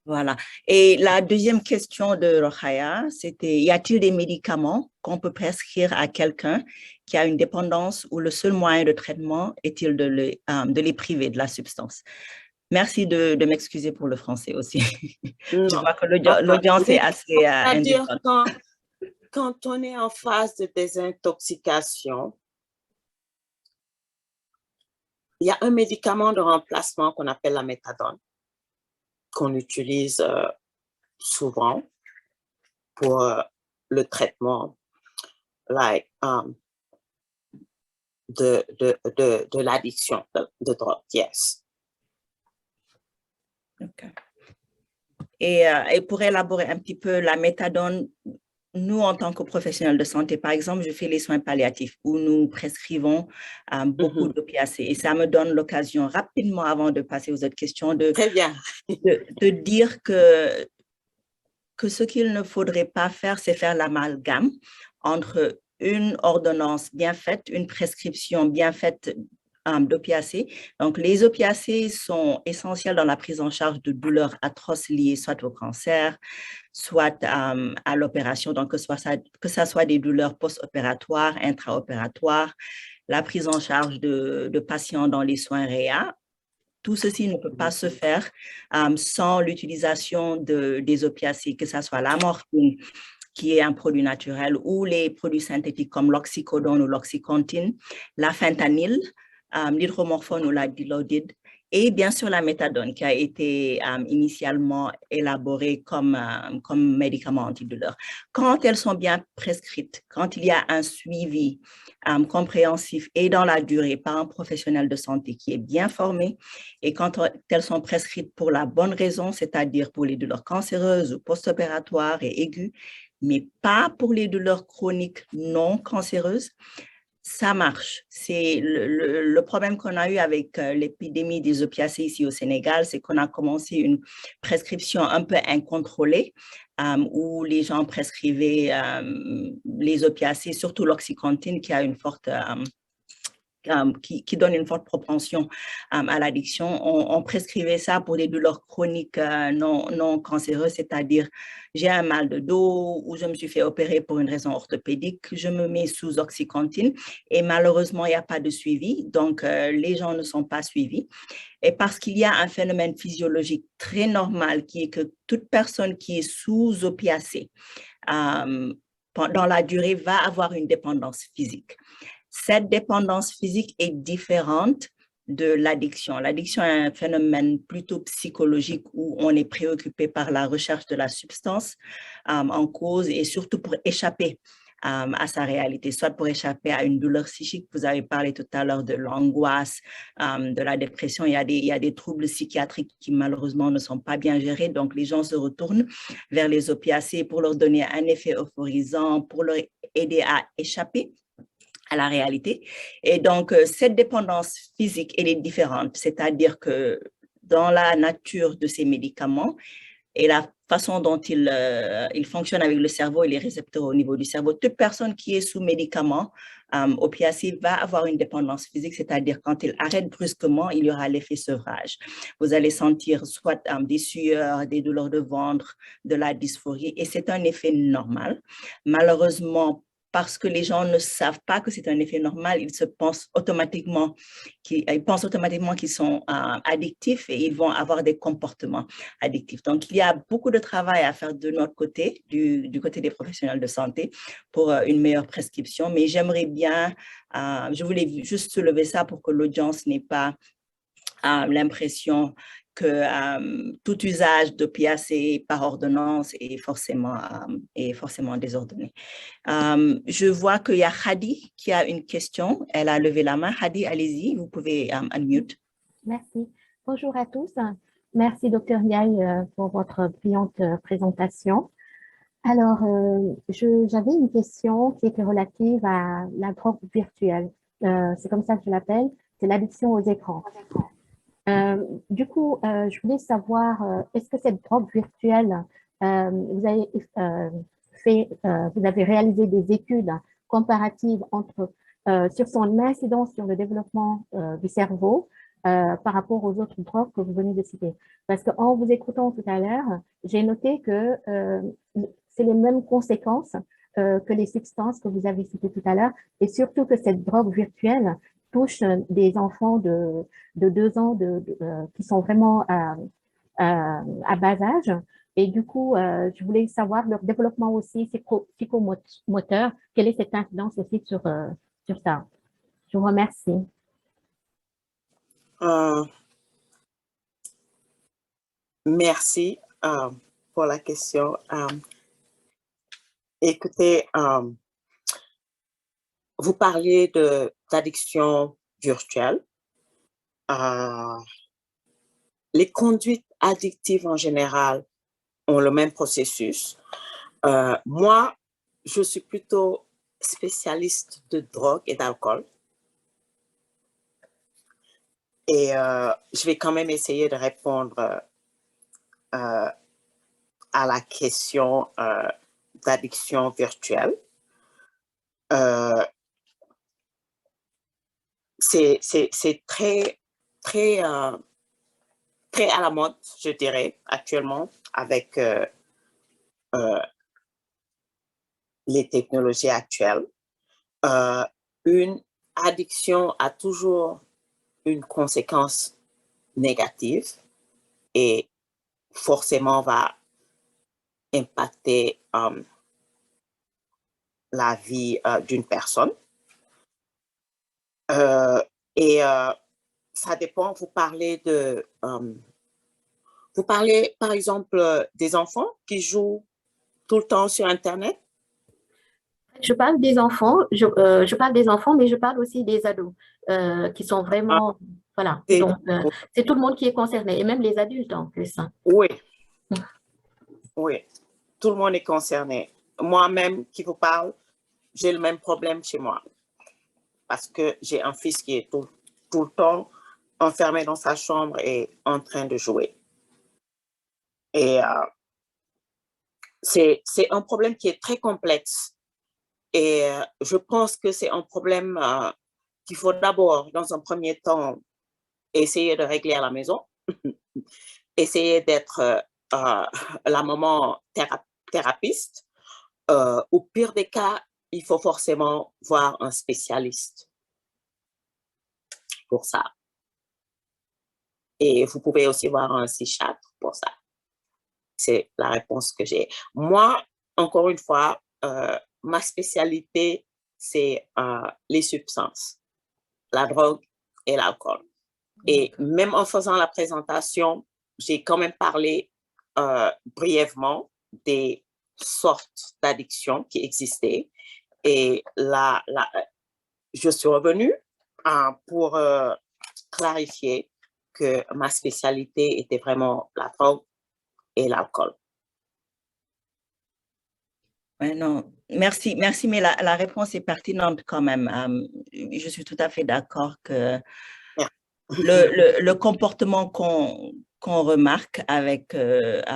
Speaker 1: Voilà. Et la deuxième question de Rokhaya, c'était, y a-t-il des médicaments qu'on peut prescrire à quelqu'un qui a une dépendance ou le seul moyen de traitement est-il de les priver de la substance? Merci de m'excuser pour le français aussi. Je vois que l'audience est assez
Speaker 2: c'est-à-dire quand on est en phase de désintoxication, il y a un médicament de remplacement qu'on appelle la méthadone, qu'on utilise souvent pour le traitement de l'addiction de drogue, yes.
Speaker 1: Okay. Et pour élaborer un petit peu la méthadone, nous, en tant que professionnels de santé, par exemple, je fais les soins palliatifs où nous prescrivons beaucoup d'opiacés. Et ça me donne l'occasion rapidement, avant de passer aux autres questions, de dire que ce qu'il ne faudrait pas faire, c'est faire l'amalgame entre une ordonnance bien faite, une prescription bien faite d'opiacés. Donc, les opiacés sont essentiels dans la prise en charge de douleurs atroces liées soit au cancer, soit à l'opération, donc que ça soit des douleurs post-opératoires, intra-opératoires, la prise en charge de patients dans les soins réa, tout ceci ne peut pas se faire sans l'utilisation des opiacés, que ce soit la morphine, qui est un produit naturel, ou les produits synthétiques comme l'oxycodone ou l'oxycontin, la fentanyl, l'hydromorphone ou la dilaudide, et bien sûr la méthadone qui a été initialement élaborée comme médicament antidouleur. Quand elles sont bien prescrites, quand il y a un suivi compréhensif et dans la durée par un professionnel de santé qui est bien formé, et quand elles sont prescrites pour la bonne raison, c'est-à-dire pour les douleurs cancéreuses ou post-opératoires et aiguës, mais pas pour les douleurs chroniques non cancéreuses, ça marche. C'est le problème qu'on a eu avec l'épidémie des opiacés ici au Sénégal, c'est qu'on a commencé une prescription un peu incontrôlée où les gens prescrivaient les opiacés, surtout l'oxycontin qui a une forte qui donne une forte propension à l'addiction. On prescrivait ça pour des douleurs chroniques non cancéreuses, c'est-à-dire j'ai un mal de dos ou je me suis fait opérer pour une raison orthopédique, je me mets sous oxycontin et malheureusement, il n'y a pas de suivi, donc les gens ne sont pas suivis. Et parce qu'il y a un phénomène physiologique très normal qui est que toute personne qui est sous opiacé dans la durée va avoir une dépendance physique. Cette dépendance physique est différente de l'addiction. L'addiction est un phénomène plutôt psychologique où on est préoccupé par la recherche de la substance en cause et surtout pour échapper à sa réalité, soit pour échapper à une douleur psychique. Vous avez parlé tout à l'heure de l'angoisse, de la dépression. Il y a des troubles psychiatriques qui malheureusement ne sont pas bien gérés. Donc, les gens se retournent vers les opiacés pour leur donner un effet euphorisant, pour leur aider à échapper à la réalité. Et donc, cette dépendance physique, elle est différente. C'est-à-dire que dans la nature de ces médicaments et la façon dont ils fonctionnent avec le cerveau et les récepteurs au niveau du cerveau, toute personne qui est sous médicaments opiacés va avoir une dépendance physique, c'est-à-dire quand il arrête brusquement, il y aura l'effet sevrage. Vous allez sentir soit des sueurs, des douleurs de ventre, de la dysphorie, et c'est un effet normal. Malheureusement, parce que les gens ne savent pas que c'est un effet normal, ils pensent automatiquement qu'ils sont addictifs et ils vont avoir des comportements addictifs. Donc, il y a beaucoup de travail à faire de notre côté, du côté des professionnels de santé, pour une meilleure prescription. Mais j'aimerais bien, je voulais juste soulever ça pour que l'audience n'ait pas l'impression que tout usage d'opiacés par ordonnance est forcément désordonné. Je vois qu'il y a Hadi qui a une question. Elle a levé la main. Hadi, allez-y, vous pouvez unmute.
Speaker 3: Merci. Bonjour à tous. Merci, Dr. Ndiaye, pour votre brillante présentation. Alors, j'avais une question qui était relative à la drogue virtuelle. C'est comme ça que je l'appelle, c'est l'addiction aux écrans. Du coup, je voulais savoir, est-ce que cette drogue virtuelle, vous avez réalisé des études comparatives sur son incidence sur le développement du cerveau par rapport aux autres drogues que vous venez de citer? Parce qu'en vous écoutant tout à l'heure, j'ai noté que c'est les mêmes conséquences que les substances que vous avez citées tout à l'heure, et surtout que cette drogue virtuelle touche des enfants de 2 ans qui sont vraiment à bas âge. Et du coup, je voulais savoir leur développement aussi psychomoteur, quelle est cette incidence aussi sur ça. Je vous remercie.
Speaker 2: Merci pour la question. Écoutez, vous parliez d'addiction virtuelle. Les conduites addictives en général ont le même processus. Moi, je suis plutôt spécialiste de drogue et d'alcool. Et je vais quand même essayer de répondre à la question d'addiction virtuelle. C'est très à la mode, je dirais, actuellement, avec les technologies actuelles. Une addiction a toujours une conséquence négative et forcément va impacter la vie d'une personne. Ça dépend, vous parlez par exemple des enfants qui jouent tout le temps sur Internet?
Speaker 3: Je parle des enfants, je parle des enfants, mais je parle aussi des ados qui sont vraiment, voilà. Donc, c'est tout le monde qui est concerné, et même les adultes en plus. Hein.
Speaker 2: Oui, oui, tout le monde est concerné. Moi-même qui vous parle, j'ai le même problème chez moi parce que j'ai un fils qui est tout le temps enfermé dans sa chambre et en train de jouer. Et c'est un problème qui est très complexe. Et je pense que c'est un problème qu'il faut d'abord, dans un premier temps, essayer de régler à la maison, essayer d'être la maman thérapeute. Au pire des cas, il faut forcément voir un spécialiste pour ça. Et vous pouvez aussi voir un psychiatre pour ça. C'est la réponse que j'ai. Moi, encore une fois, ma spécialité, c'est les substances, la drogue et l'alcool. Et même en faisant la présentation, j'ai quand même parlé brièvement des sortes d'addictions qui existaient. Et là, je suis revenue pour clarifier que ma spécialité était vraiment la drogue et l'alcool.
Speaker 1: Ouais, non, merci, mais la réponse est pertinente quand même. Je suis tout à fait d'accord que le comportement qu'on remarque avec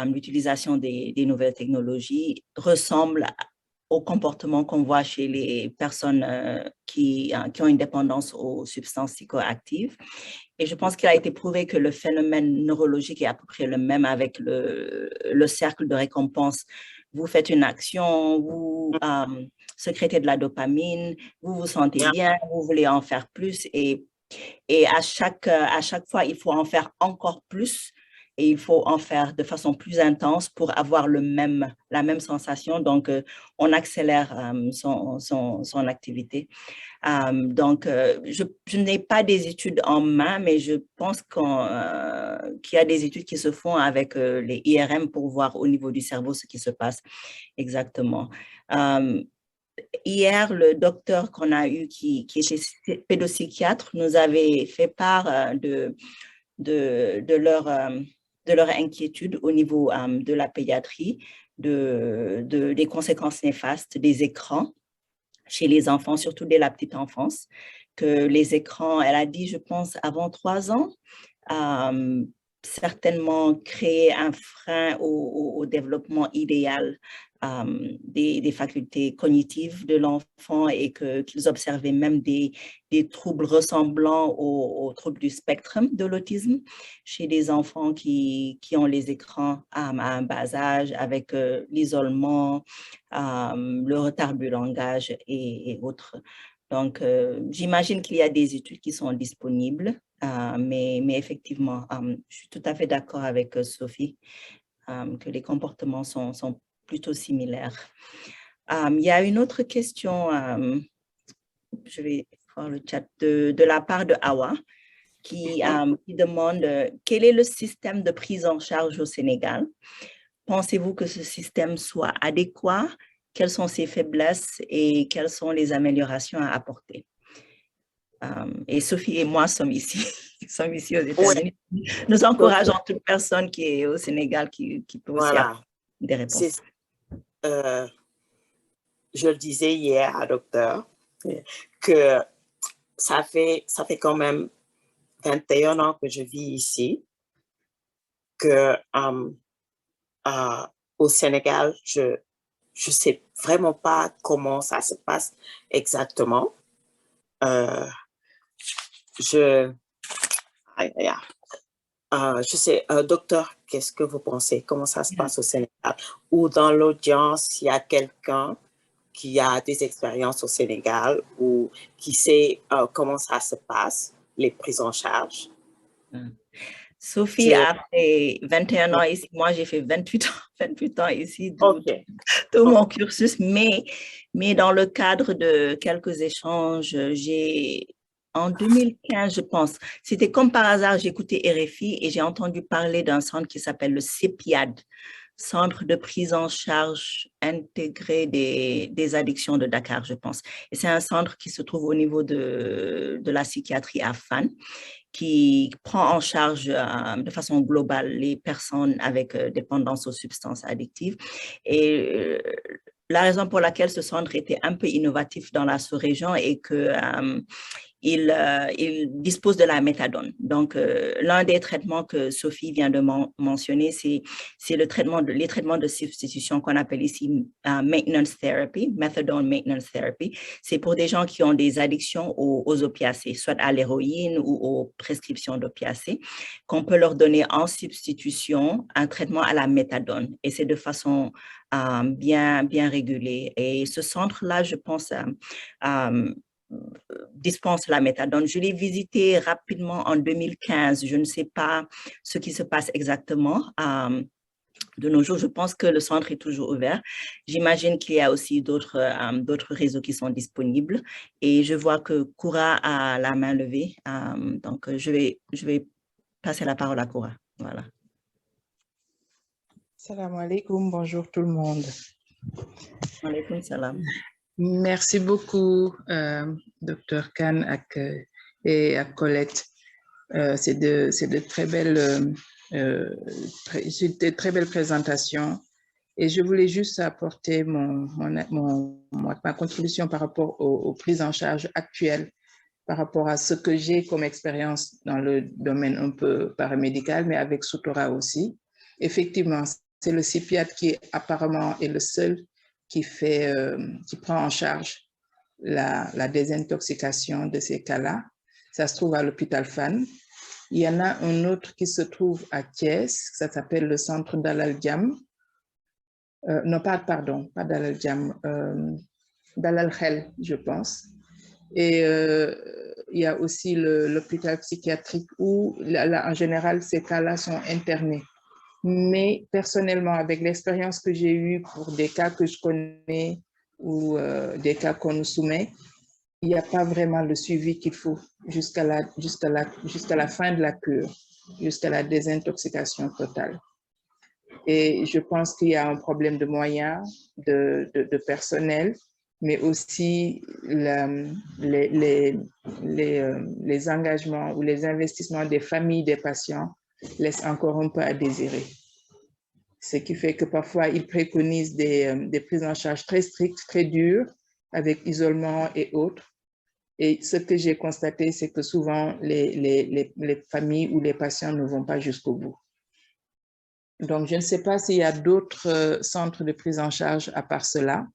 Speaker 1: l'utilisation des nouvelles technologies ressemble au comportement qu'on voit chez les personnes qui ont une dépendance aux substances psychoactives. Et je pense qu'il a été prouvé que le phénomène neurologique est à peu près le même avec le cercle de récompense. Vous faites une action, vous sécrétez de la dopamine, vous vous sentez bien, vous voulez en faire plus et à chaque fois, il faut en faire encore plus et il faut en faire de façon plus intense pour avoir la même sensation. Donc, on accélère son activité. Donc, je n'ai pas des études en main, mais je pense qu'il y a des études qui se font avec les IRM pour voir au niveau du cerveau ce qui se passe exactement. Hier, le docteur qu'on a eu qui était pédopsychiatre nous avait fait part de leur inquiétude au niveau de la pédiatrie, des conséquences néfastes des écrans chez les enfants, surtout dès la petite enfance, que les écrans, elle a dit, je pense, avant 3 ans, certainement créer un frein au développement idéal des facultés cognitives de l'enfant et qu'ils observaient même des troubles ressemblant aux troubles du spectre de l'autisme chez des enfants qui ont les écrans à un bas âge avec l'isolement, le retard du langage et autres. Donc, j'imagine qu'il y a des études qui sont disponibles, mais effectivement, je suis tout à fait d'accord avec Sophie que les comportements sont plutôt similaires. Il y a une autre question, je vais voir le chat, de la part de Awa, qui demande quel est le système de prise en charge au Sénégal? Pensez-vous que ce système soit adéquat? Quelles sont ses faiblesses et quelles sont les améliorations à apporter? Et Sophie et moi sommes ici aux États-Unis. Ouais. Nous encourageons toute personne qui est au Sénégal qui peut aussi avoir des réponses.
Speaker 2: Je le disais hier à docteur que ça fait quand même 21 ans que je vis ici, que au Sénégal, je sais vraiment pas comment ça se passe exactement. Je sais, docteur, qu'est-ce que vous pensez? Comment ça se passe au Sénégal? Ou dans l'audience, il y a quelqu'un qui a des expériences au Sénégal ou qui sait comment ça se passe, les prises en charge?
Speaker 1: Sophie a fait 21 ans ici, moi j'ai fait 28 ans ici, tout mon cursus, mais dans le cadre de quelques échanges, en 2015, je pense, c'était comme par hasard, j'écoutais RFI et j'ai entendu parler d'un centre qui s'appelle le CEPIAD, Centre de prise en charge intégré des addictions de Dakar, je pense. Et c'est un centre qui se trouve au niveau de la psychiatrie à Fann, qui prend en charge de façon globale les personnes avec dépendance aux substances addictives. Et la raison pour laquelle ce centre était un peu innovatif dans la sous-région est que il dispose de la méthadone. Donc, l'un des traitements que Sophie vient de mentionner, c'est les traitements de substitution qu'on appelle ici maintenance therapy, methadone maintenance therapy. C'est pour des gens qui ont des addictions aux opiacés, soit à l'héroïne ou aux prescriptions d'opiacés, qu'on peut leur donner en substitution un traitement à la méthadone. Et c'est de façon bien régulée. Et ce centre-là, je pense, dispense la méthadone. Je l'ai visité rapidement en 2015. Je ne sais pas ce qui se passe exactement. De nos jours, je pense que le centre est toujours ouvert. J'imagine qu'il y a aussi d'autres réseaux qui sont disponibles. Et je vois que Koura a la main levée. Donc, je vais passer la parole à Koura. Voilà.
Speaker 4: Salam alaikum, bonjour tout le monde.
Speaker 1: Alaikum salam.
Speaker 4: Merci beaucoup, Dr. Khan et à Colette. C'est de très belles présentations. Et je voulais juste apporter ma contribution par rapport aux prises en charge actuelles, par rapport à ce que j'ai comme expérience dans le domaine un peu paramédical, mais avec Soutora aussi. Effectivement, c'est le CEPIAD qui apparemment est le seul qui prend en charge la désintoxication de ces cas-là. Ça se trouve à l'hôpital Fann. Il y en a un autre qui se trouve à Thiès, ça s'appelle le centre Dalal Jam. Non, pas Dalal Jam, Dalal Khel, je pense. Et il y a aussi l'hôpital psychiatrique où, en général, ces cas-là sont internés. Mais personnellement, avec l'expérience que j'ai eue pour des cas que je connais ou des cas qu'on nous soumet, il n'y a pas vraiment le suivi qu'il faut jusqu'à la fin de la cure, jusqu'à la désintoxication totale. Et je pense qu'il y a un problème de moyens, de personnel, mais aussi les engagements ou les investissements des familles des patients laissent encore un peu à désirer. Ce qui fait que parfois, ils préconisent des prises en charge très strictes, très dures, avec isolement et autres. Et ce que j'ai constaté, c'est que souvent, les familles ou les patients ne vont pas jusqu'au bout. Donc, je ne sais pas s'il y a d'autres centres de prise en charge à part cela,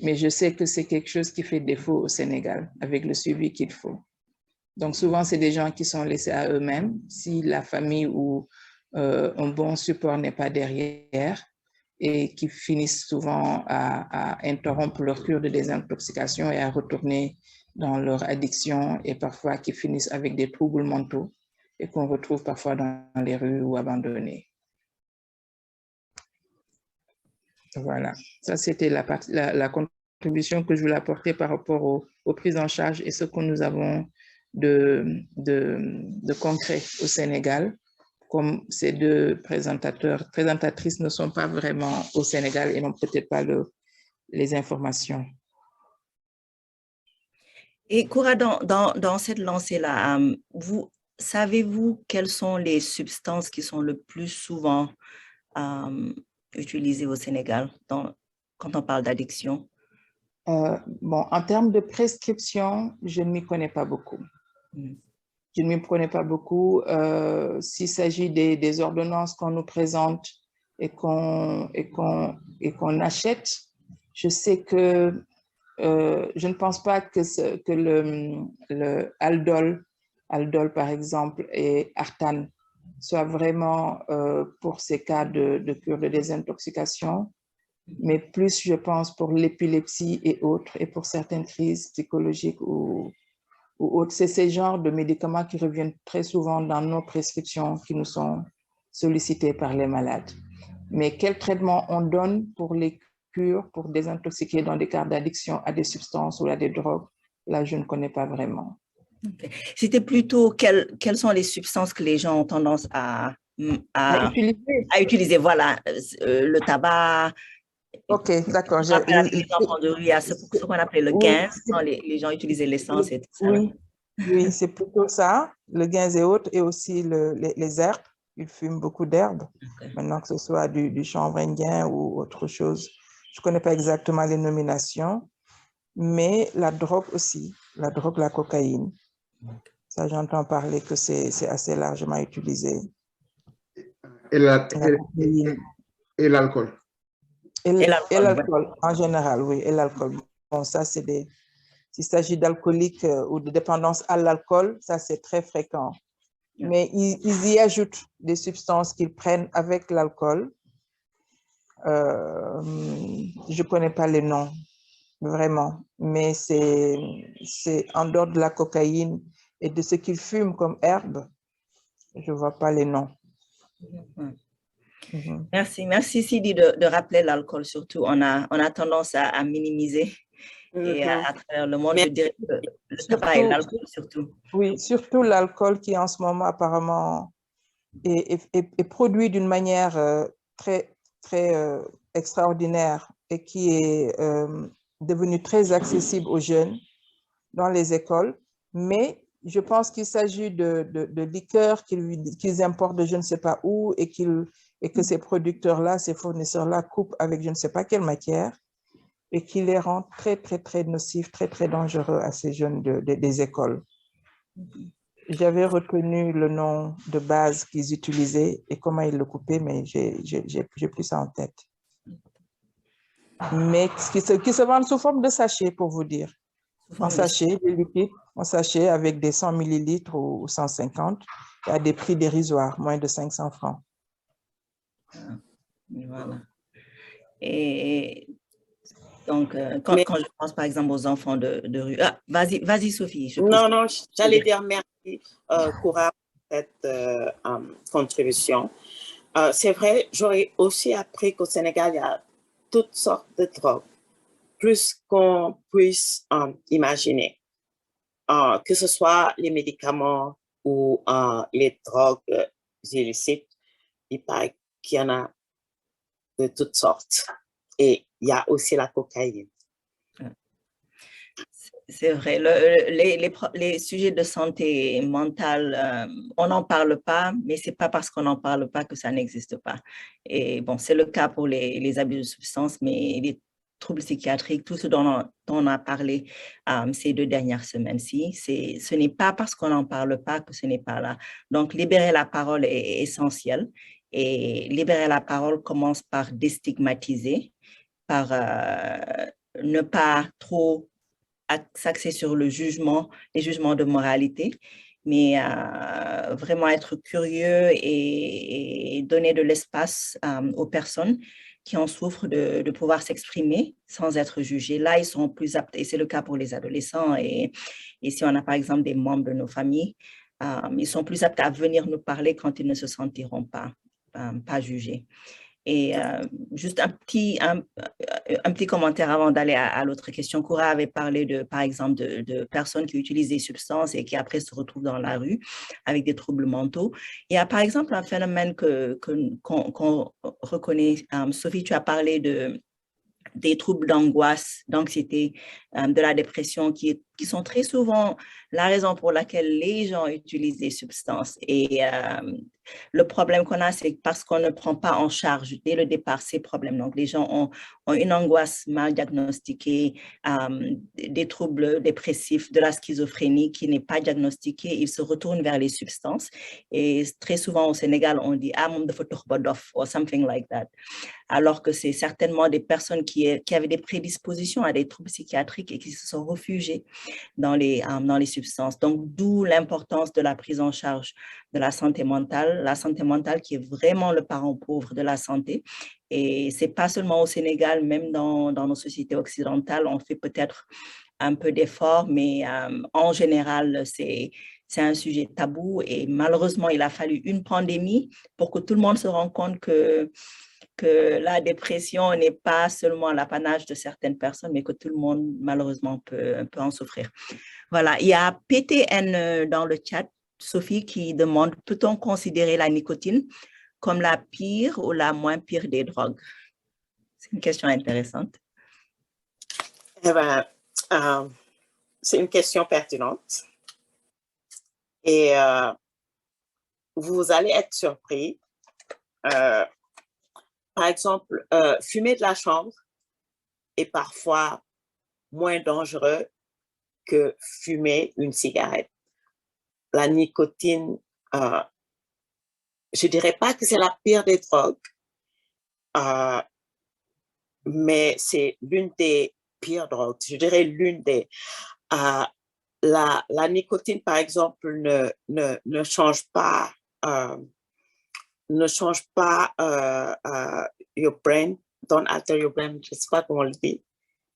Speaker 4: mais je sais que c'est quelque chose qui fait défaut au Sénégal, avec le suivi qu'il faut. Donc, souvent, c'est des gens qui sont laissés à eux-mêmes, si la famille ou un bon support n'est pas derrière, et qui finissent souvent à interrompre leur cure de désintoxication et à retourner dans leur addiction, et parfois qui finissent avec des troubles mentaux et qu'on retrouve parfois dans les rues ou abandonnés. Voilà, ça c'était la contribution que je voulais apporter par rapport aux prises en charge et ce que nous avons de concret au Sénégal, comme ces deux présentatrices ne sont pas vraiment au Sénégal et n'ont peut-être pas les informations.
Speaker 1: Et Koura, dans cette lancée-là, savez-vous quelles sont les substances qui sont le plus souvent utilisées au Sénégal quand on parle d'addiction?
Speaker 4: Bon, en termes de prescription, je ne m'y connais pas beaucoup. Je ne m'y connais pas beaucoup. S'il s'agit des ordonnances qu'on nous présente et qu'on achète, je sais que je ne pense pas que le Aldol par exemple, et Artan soient vraiment pour ces cas de cure de désintoxication, mais plus, je pense, pour l'épilepsie et autres, et pour certaines crises psychologiques ou ou autres. C'est ces genres de médicaments qui reviennent très souvent dans nos prescriptions qui nous sont sollicités par les malades. Mais quel traitement on donne pour les cures, pour désintoxiquer dans des cas d'addiction à des substances ou à des drogues, là, je ne connais pas vraiment.
Speaker 1: Okay. C'était plutôt quelles sont les substances que les gens ont tendance à utiliser. Voilà, le tabac.
Speaker 4: Ok, d'accord.
Speaker 1: Les enfants de rue, il y a ce qu'on appelait le gain. Les gens utilisaient l'essence et tout ça.
Speaker 4: Oui, c'est plutôt ça, le gain et autres, et aussi les herbes. Ils fument beaucoup d'herbes. Okay. Maintenant, que ce soit du chanvre indien ou autre chose. Je ne connais pas exactement les nominations, mais la drogue aussi, la cocaïne. Ça, j'entends parler que c'est assez largement utilisé.
Speaker 5: Et l'alcool.
Speaker 4: Et l'alcool, en général, oui, et l'alcool. Bon, ça, s'il s'agit d'alcooliques ou de dépendance à l'alcool, ça, c'est très fréquent. Mais ils y ajoutent des substances qu'ils prennent avec l'alcool. Je ne connais pas les noms, vraiment, mais c'est en dehors de la cocaïne et de ce qu'ils fument comme herbe, je ne vois pas les noms.
Speaker 1: Merci Sidi de rappeler l'alcool surtout. On a tendance à minimiser et à travers le monde, je dirais le tabac et l'alcool surtout.
Speaker 4: Oui, surtout l'alcool qui en ce moment apparemment est produit d'une manière très extraordinaire et qui est devenu très accessible aux jeunes dans les écoles, mais je pense qu'il s'agit de liqueurs qu'ils importent de je ne sais pas où et que ces producteurs-là, ces fournisseurs-là coupent avec je ne sais pas quelle matière et qui les rend très nocifs, très dangereux à ces jeunes des écoles. J'avais retenu le nom de base qu'ils utilisaient et comment ils le coupaient, mais j'ai plus ça en tête. Mais qui se vendent sous forme de sachet, pour vous dire. En sachet, des liquides, en sachet avec des 100 millilitres ou 150, à des prix dérisoires, moins de 500 francs.
Speaker 1: Voilà. Et donc, quand je pense par exemple aux enfants de rue... Ah, vas-y Sophie.
Speaker 2: Non, j'allais dire merci, Koura, pour cette contribution. C'est vrai, j'aurais aussi appris qu'au Sénégal, il y a toutes sortes de drogues, plus qu'on puisse imaginer. Que ce soit les médicaments ou les drogues illicites, il paraît qu'il y en a de toutes sortes. Et il y a aussi la cocaïne.
Speaker 1: C'est vrai, les sujets de santé mentale, on n'en parle pas, mais ce n'est pas parce qu'on n'en parle pas que ça n'existe pas. Et bon, c'est le cas pour les abus de substances, mais les troubles psychiatriques, tout ce dont on a parlé ces 2 dernières semaines-ci, ce n'est pas parce qu'on n'en parle pas que ce n'est pas là. Donc, libérer la parole est essentiel. Et libérer la parole commence par déstigmatiser, par ne pas trop s'axer sur les jugements de moralité, mais vraiment être curieux et donner de l'espace aux personnes qui en souffrent de pouvoir s'exprimer sans être jugées. Là, ils sont plus aptes, et c'est le cas pour les adolescents, et si on a par exemple des membres de nos familles, ils sont plus aptes à venir nous parler quand ils ne se sentiront pas jugés. Et juste un petit commentaire avant d'aller à l'autre question. Koura avait parlé par exemple de personnes qui utilisent des substances et qui après se retrouvent dans la rue avec des troubles mentaux. Il y a par exemple un phénomène qu'on reconnaît. Sophie, tu as parlé des troubles d'angoisse, d'anxiété, de la dépression qui sont très souvent la raison pour laquelle les gens utilisent des substances. Et le problème qu'on a, c'est parce qu'on ne prend pas en charge dès le départ ces problèmes. Donc, les gens ont une angoisse mal diagnostiquée, des troubles dépressifs, de la schizophrénie qui n'est pas diagnostiquée. Ils se retournent vers les substances. Et très souvent au Sénégal, on dit « Ah, mon de photobodof » ou something like that. Alors que c'est certainement des personnes qui avaient des prédispositions à des troubles psychiatriques et qui se sont réfugiées dans les substances. Donc, d'où l'importance de la prise en charge de la santé mentale qui est vraiment le parent pauvre de la santé. Et ce n'est pas seulement au Sénégal, même dans nos sociétés occidentales, on fait peut-être un peu d'effort, mais en général, c'est un sujet tabou et malheureusement, il a fallu une pandémie pour que tout le monde se rende compte que la dépression n'est pas seulement l'apanage de certaines personnes, mais que tout le monde, malheureusement, peut en souffrir. Voilà, il y a PTN dans le chat, Sophie, qui demande, peut-on considérer la nicotine comme la pire ou la moins pire des drogues? C'est une question intéressante.
Speaker 2: Eh ben, c'est une question pertinente. Et vous allez être surpris. Par exemple, fumer de la chanvre est parfois moins dangereux que fumer une cigarette. La nicotine, je ne dirais pas que c'est la pire des drogues, mais c'est l'une des pires drogues. Je dirais l'une des... la nicotine, par exemple, ne change pas your brain, don't alter your brain, je ne sais pas comment on le dit.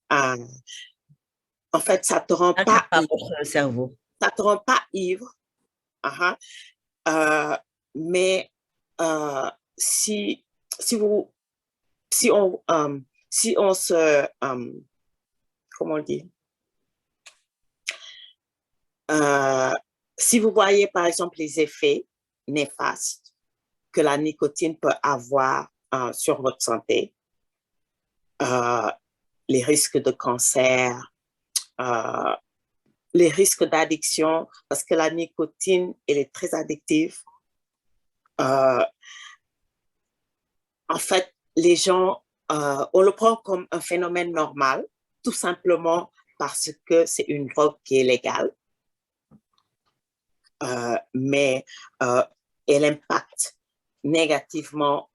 Speaker 2: En fait, ça ne te rend pas
Speaker 1: votre cerveau.
Speaker 2: Ça te rend pas ivre. Mais si on se... comment on dit? Si vous voyez, par exemple, les effets néfastes que la nicotine peut avoir sur votre santé, les risques de cancer, les risques d'addiction, parce que la nicotine, elle est très addictive. En fait, les gens, on le prend comme un phénomène normal, tout simplement parce que c'est une drogue qui est légale. Mais elle impacte négativement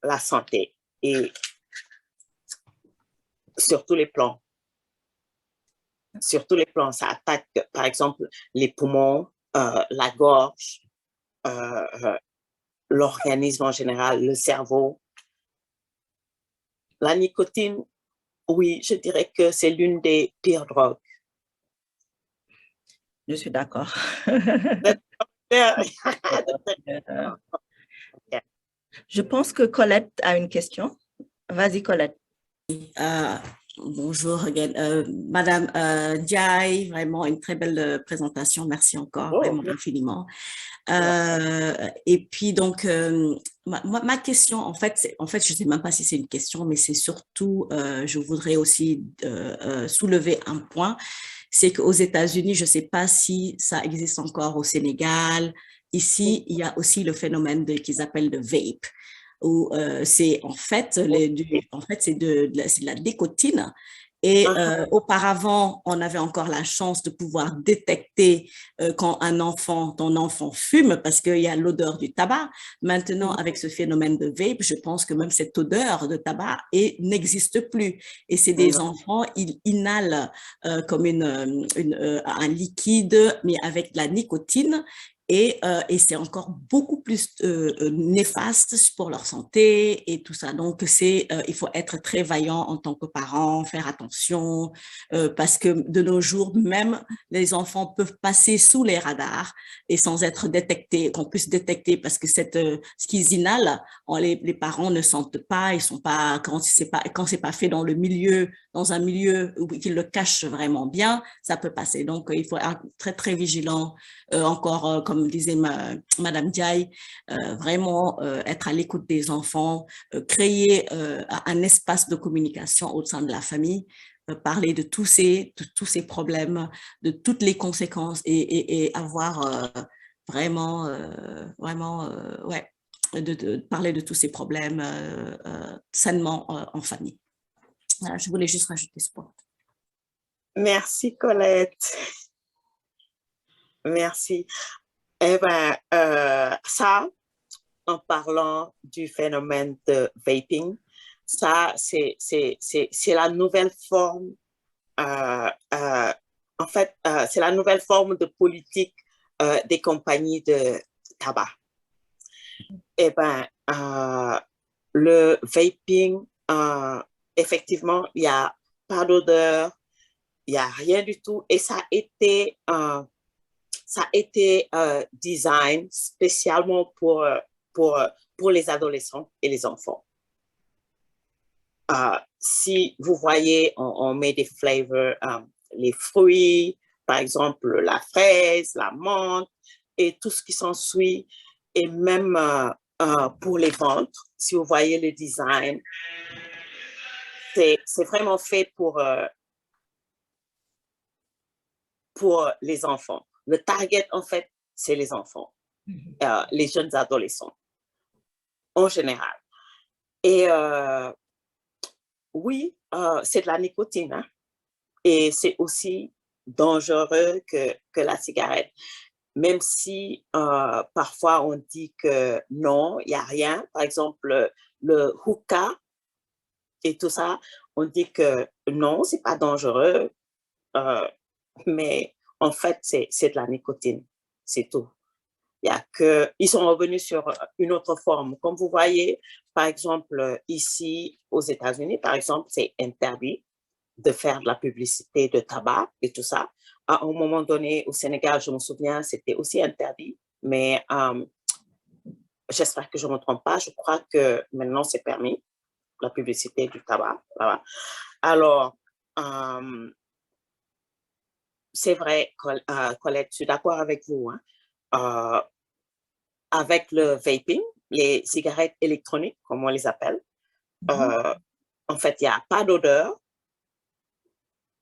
Speaker 2: la santé et sur tous les plans. Sur tous les plans, ça attaque, par exemple, les poumons, la gorge, l'organisme en général, le cerveau. La nicotine, oui, je dirais que c'est l'une des pires drogues.
Speaker 1: Je suis d'accord. Je pense que Colette a une question. Vas-y, Colette.
Speaker 6: Bonjour, Madame Ndiaye, vraiment une très belle présentation. Merci encore, vraiment infiniment. Et puis donc, ma question, en fait, je ne sais même pas si c'est une question, mais c'est surtout, je voudrais aussi soulever un point, c'est qu'aux États-Unis, je ne sais pas si ça existe encore au Sénégal. Ici, il y a aussi le phénomène qu'ils appellent le vape, où c'est en fait, c'est de la décotine. Et auparavant, on avait encore la chance de pouvoir détecter quand ton enfant fume parce qu'il y a l'odeur du tabac. Maintenant, avec ce phénomène de vape, je pense que même cette odeur de tabac n'existe plus. Et c'est des enfants, ils inhalent comme un liquide, mais avec de la nicotine. Et c'est encore beaucoup plus néfaste pour leur santé et tout ça. Donc, il faut être très vaillant en tant que parent, faire attention, parce que de nos jours, même les enfants peuvent passer sous les radars et sans être détectés, qu'on puisse détecter, parce que ce qu'ils inhalent, les parents ne sentent pas, ils sont pas, quand c'est pas fait dans un milieu où ils le cachent vraiment bien, ça peut passer. Donc, il faut être très, très vigilant, encore, comme disait Madame Ndiaye, vraiment être à l'écoute des enfants, créer un espace de communication au sein de la famille, parler de tous ces problèmes, de toutes les conséquences et avoir vraiment, de parler de tous ces problèmes sainement en famille. Voilà, je voulais juste rajouter ce point.
Speaker 2: Merci, Colette. Merci. Eh bien, ça, en parlant du phénomène de vaping, ça, c'est la nouvelle forme, en fait, c'est la nouvelle forme de politique des compagnies de tabac. Eh bien, le vaping, effectivement, il n'y a pas d'odeur, Il n'y a rien du tout. Et ça a été design spécialement pour les adolescents et les enfants. Si vous voyez, on met des flavors, les fruits, par exemple la fraise, la menthe et tout ce qui s'ensuit. Et même pour les ventres, si vous voyez le design, c'est vraiment fait pour les enfants. Le target, en fait, c'est les enfants, les jeunes adolescents, en général. Et oui, c'est de la nicotine, hein? Et c'est aussi dangereux que la cigarette. Même si parfois on dit que non, il n'y a rien. Par exemple, le hookah et tout ça, on dit que non, ce n'est pas dangereux. Mais en fait, c'est de la nicotine, c'est tout. Ils sont revenus sur une autre forme. Comme vous voyez, par exemple, ici aux États-Unis, par exemple, c'est interdit de faire de la publicité de tabac et tout ça. À un moment donné, au Sénégal, je me souviens, c'était aussi interdit, mais j'espère que je ne me trompe pas. Je crois que maintenant, c'est permis, la publicité du tabac. Voilà. Alors, c'est vrai, Colette, je suis d'accord avec vous. Hein. Avec le vaping, les cigarettes électroniques, comme on les appelle, en fait, il n'y a pas d'odeur.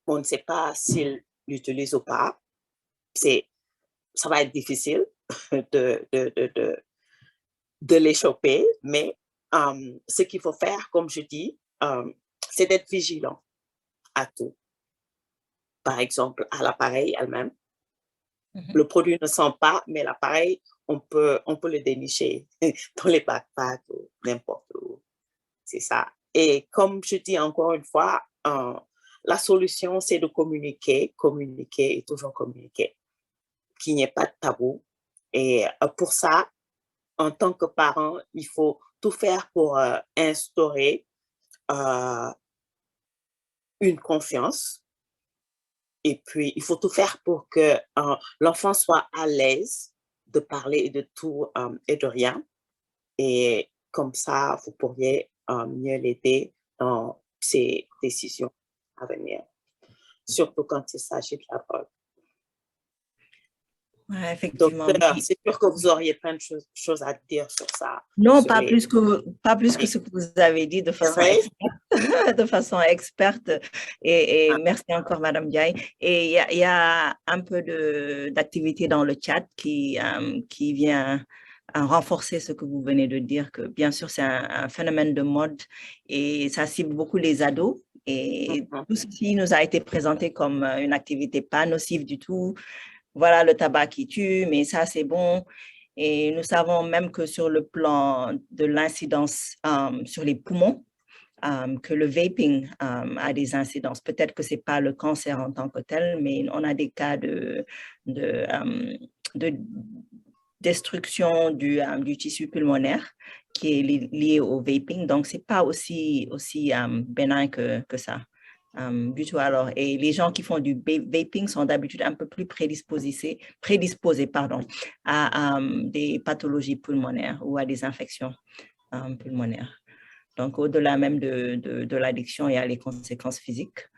Speaker 2: On ne sait pas s'ils l'utilisent ou pas. Ça va être difficile de les choper, mais ce qu'il faut faire, comme je dis, c'est d'être vigilant à tout. Par exemple, à l'appareil elle-même. Le produit ne sent pas, mais l'appareil, on peut le dénicher dans les backpacks ou n'importe où. C'est ça. Et comme je dis encore une fois, la solution, c'est de communiquer et toujours communiquer. Qu'il n'y ait pas de tabou. Et pour ça, en tant que parent, il faut tout faire pour instaurer une confiance. Et puis, il faut tout faire pour que l'enfant soit à l'aise de parler de tout et de rien. Et comme ça, vous pourriez mieux l'aider dans ses décisions à venir, surtout quand il s'agit de la drogue.
Speaker 1: Ouais, effectivement.
Speaker 2: Docteur, c'est sûr que vous auriez plein de choses à dire sur ça.
Speaker 1: Non,
Speaker 2: sur
Speaker 1: pas plus que ce que vous avez dit de façon experte. Et merci encore, Madame Diaye. Et il y a un peu d'activité dans le chat qui vient renforcer ce que vous venez de dire, que bien sûr, c'est un phénomène de mode et ça cible beaucoup les ados. Et tout ceci nous a été présenté comme une activité pas nocive du tout. Voilà le tabac qui tue, mais ça, c'est bon. Et nous savons même que sur le plan de l'incidence sur les poumons, que le vaping a des incidences. Peut-être que ce n'est pas le cancer en tant que tel, mais on a des cas de destruction du tissu pulmonaire qui est lié au vaping. Donc, ce n'est pas aussi bénin que ça. Du tout alors. Et les gens qui font du vaping sont d'habitude un peu plus prédisposés à des pathologies pulmonaires ou à des infections pulmonaires. Donc, au-delà même de l'addiction, il y a les conséquences physiques.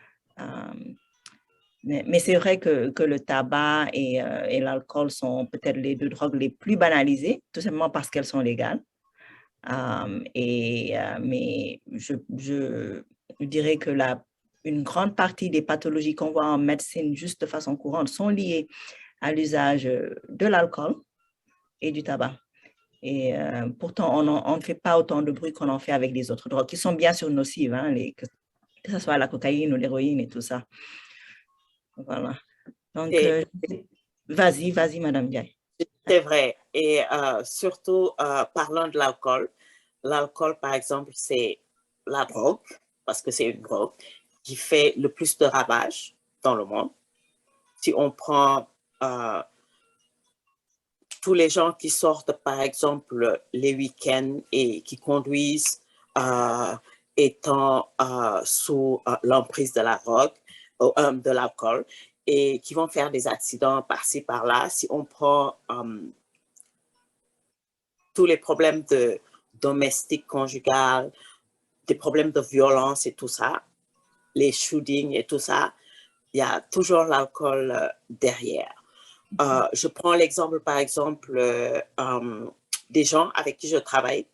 Speaker 1: Mais c'est vrai que le tabac et l'alcool sont peut-être les deux drogues les plus banalisées, tout simplement parce qu'elles sont légales. Mais je dirais que une grande partie des pathologies qu'on voit en médecine juste de façon courante sont liées à l'usage de l'alcool et du tabac. Et pourtant, on ne fait pas autant de bruit qu'on en fait avec les autres drogues qui sont bien sûr nocives, hein, que ce soit la cocaïne ou l'héroïne et tout ça. Voilà. Donc, vas-y, Madame Diaye.
Speaker 2: C'est vrai. Et surtout, parlant de l'alcool, par exemple, c'est la drogue, parce que c'est une drogue qui fait le plus de ravages dans le monde. Si on prend tous les gens qui sortent, par exemple, les week-ends et qui conduisent étant sous l'emprise de la drogue, de l'alcool et qui vont faire des accidents par-ci, par-là. Si on prend tous les problèmes de domestique, conjugal, des problèmes de violence et tout ça, les shootings et tout ça, il y a toujours l'alcool derrière. Je prends l'exemple, par exemple, des gens avec qui je travaille.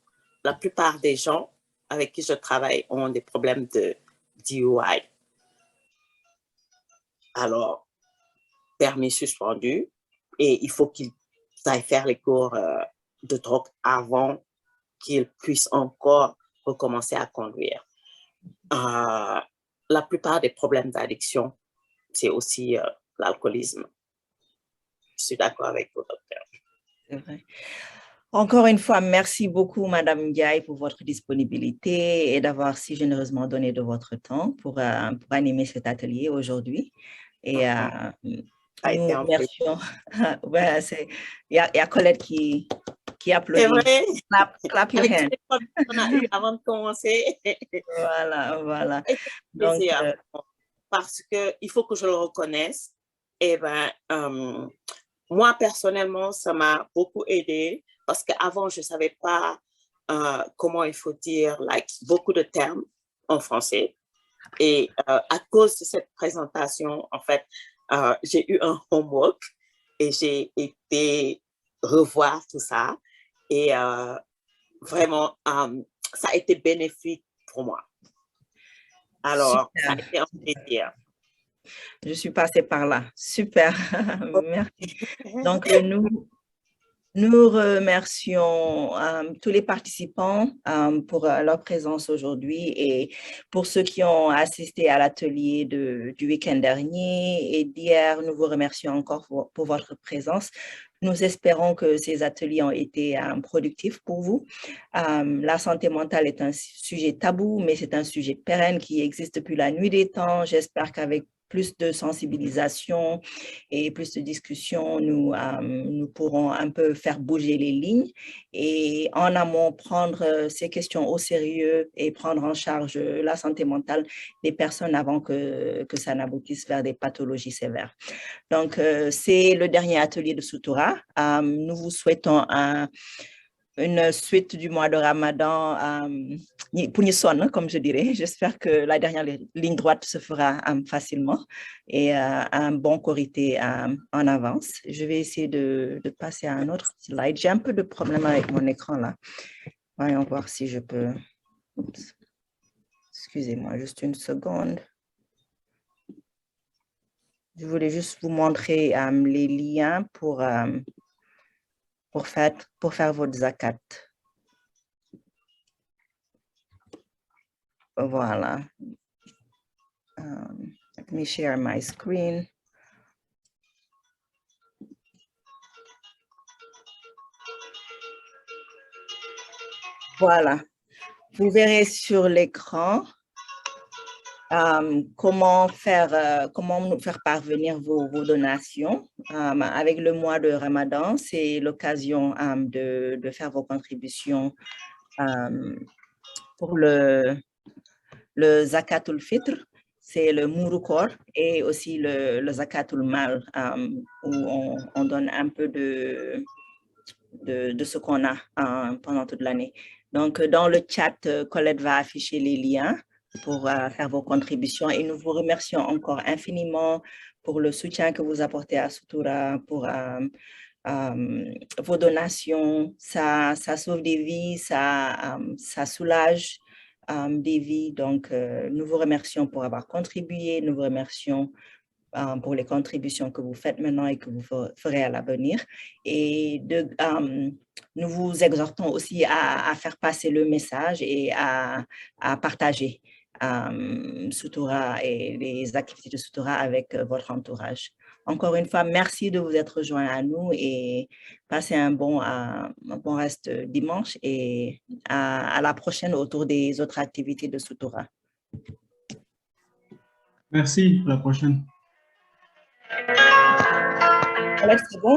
Speaker 2: La plupart des gens avec qui je travaille ont des problèmes de DUI. Alors, permis suspendu, et il faut qu'ils aillent faire les cours de drogue avant qu'ils puissent encore recommencer à conduire. La plupart des problèmes d'addiction, c'est aussi l'alcoolisme. Je suis d'accord avec vous, docteur.
Speaker 1: C'est vrai. Encore une fois, merci beaucoup, Madame Ndiaye, pour votre disponibilité et d'avoir si généreusement donné de votre temps pour animer cet atelier aujourd'hui. Et nous remercions. Ouais, il y a Colette qui applaudit.
Speaker 2: C'est vrai.
Speaker 1: Clap your hand.
Speaker 2: On a eu avant de commencer.
Speaker 1: Voilà.
Speaker 2: Donc, parce qu'il faut que je le reconnaisse. Et ben, moi, personnellement, ça m'a beaucoup aidé parce qu'avant, je ne savais pas comment il faut dire beaucoup de termes en français. Et à cause de cette présentation, en fait, j'ai eu un homework et j'ai été revoir tout ça. Et vraiment, ça a été bénéfique pour moi. Alors, super. Ça a été un plaisir.
Speaker 1: Je suis passée par là. Super. Merci. Donc, nous remercions tous les participants pour leur présence aujourd'hui et pour ceux qui ont assisté à l'atelier du week-end dernier et d'hier. Nous vous remercions encore pour votre présence. Nous espérons que ces ateliers ont été productifs pour vous. La santé mentale est un sujet tabou, mais c'est un sujet pérenne qui existe depuis la nuit des temps. J'espère qu'avec plus de sensibilisation et plus de discussion, nous pourrons un peu faire bouger les lignes et en amont prendre ces questions au sérieux et prendre en charge la santé mentale des personnes avant que ça n'aboutisse vers des pathologies sévères. Donc, c'est le dernier atelier de Soutoura. Nous vous souhaitons une suite du mois de Ramadan pour nous sonne, comme je dirais. J'espère que la dernière ligne droite se fera facilement et un bon Korité en avance. Je vais essayer de passer à un autre slide. J'ai un peu de problème avec mon écran là. Voyons voir si je peux. Oups. Excusez-moi, juste une seconde. Je voulais juste vous montrer les liens pour faire votre zakat. Voilà. Let me share my screen. Voilà. Vous verrez sur l'écran comment nous faire parvenir vos donations. Avec le mois de Ramadan, c'est l'occasion de faire vos contributions pour le Zakatul Fitr, c'est le Mouroukor, et aussi le Zakatul Mal, où on donne un peu de ce qu'on a pendant toute l'année. Donc, dans le chat, Colette va afficher les liens pour faire vos contributions et nous vous remercions encore infiniment pour le soutien que vous apportez à Soutoura, pour vos donations. Ça sauve des vies, ça soulage des vies. Donc, nous vous remercions pour avoir contribué, nous vous remercions pour les contributions que vous faites maintenant et que vous ferez à l'avenir. Et nous vous exhortons aussi à faire passer le message et à partager Soutoura et les activités de Soutoura avec votre entourage. Encore une fois, merci de vous être joints à nous et passez un bon reste dimanche et à la prochaine autour des autres activités de Soutoura.
Speaker 5: Merci, à la prochaine.
Speaker 1: Alex, c'est bon?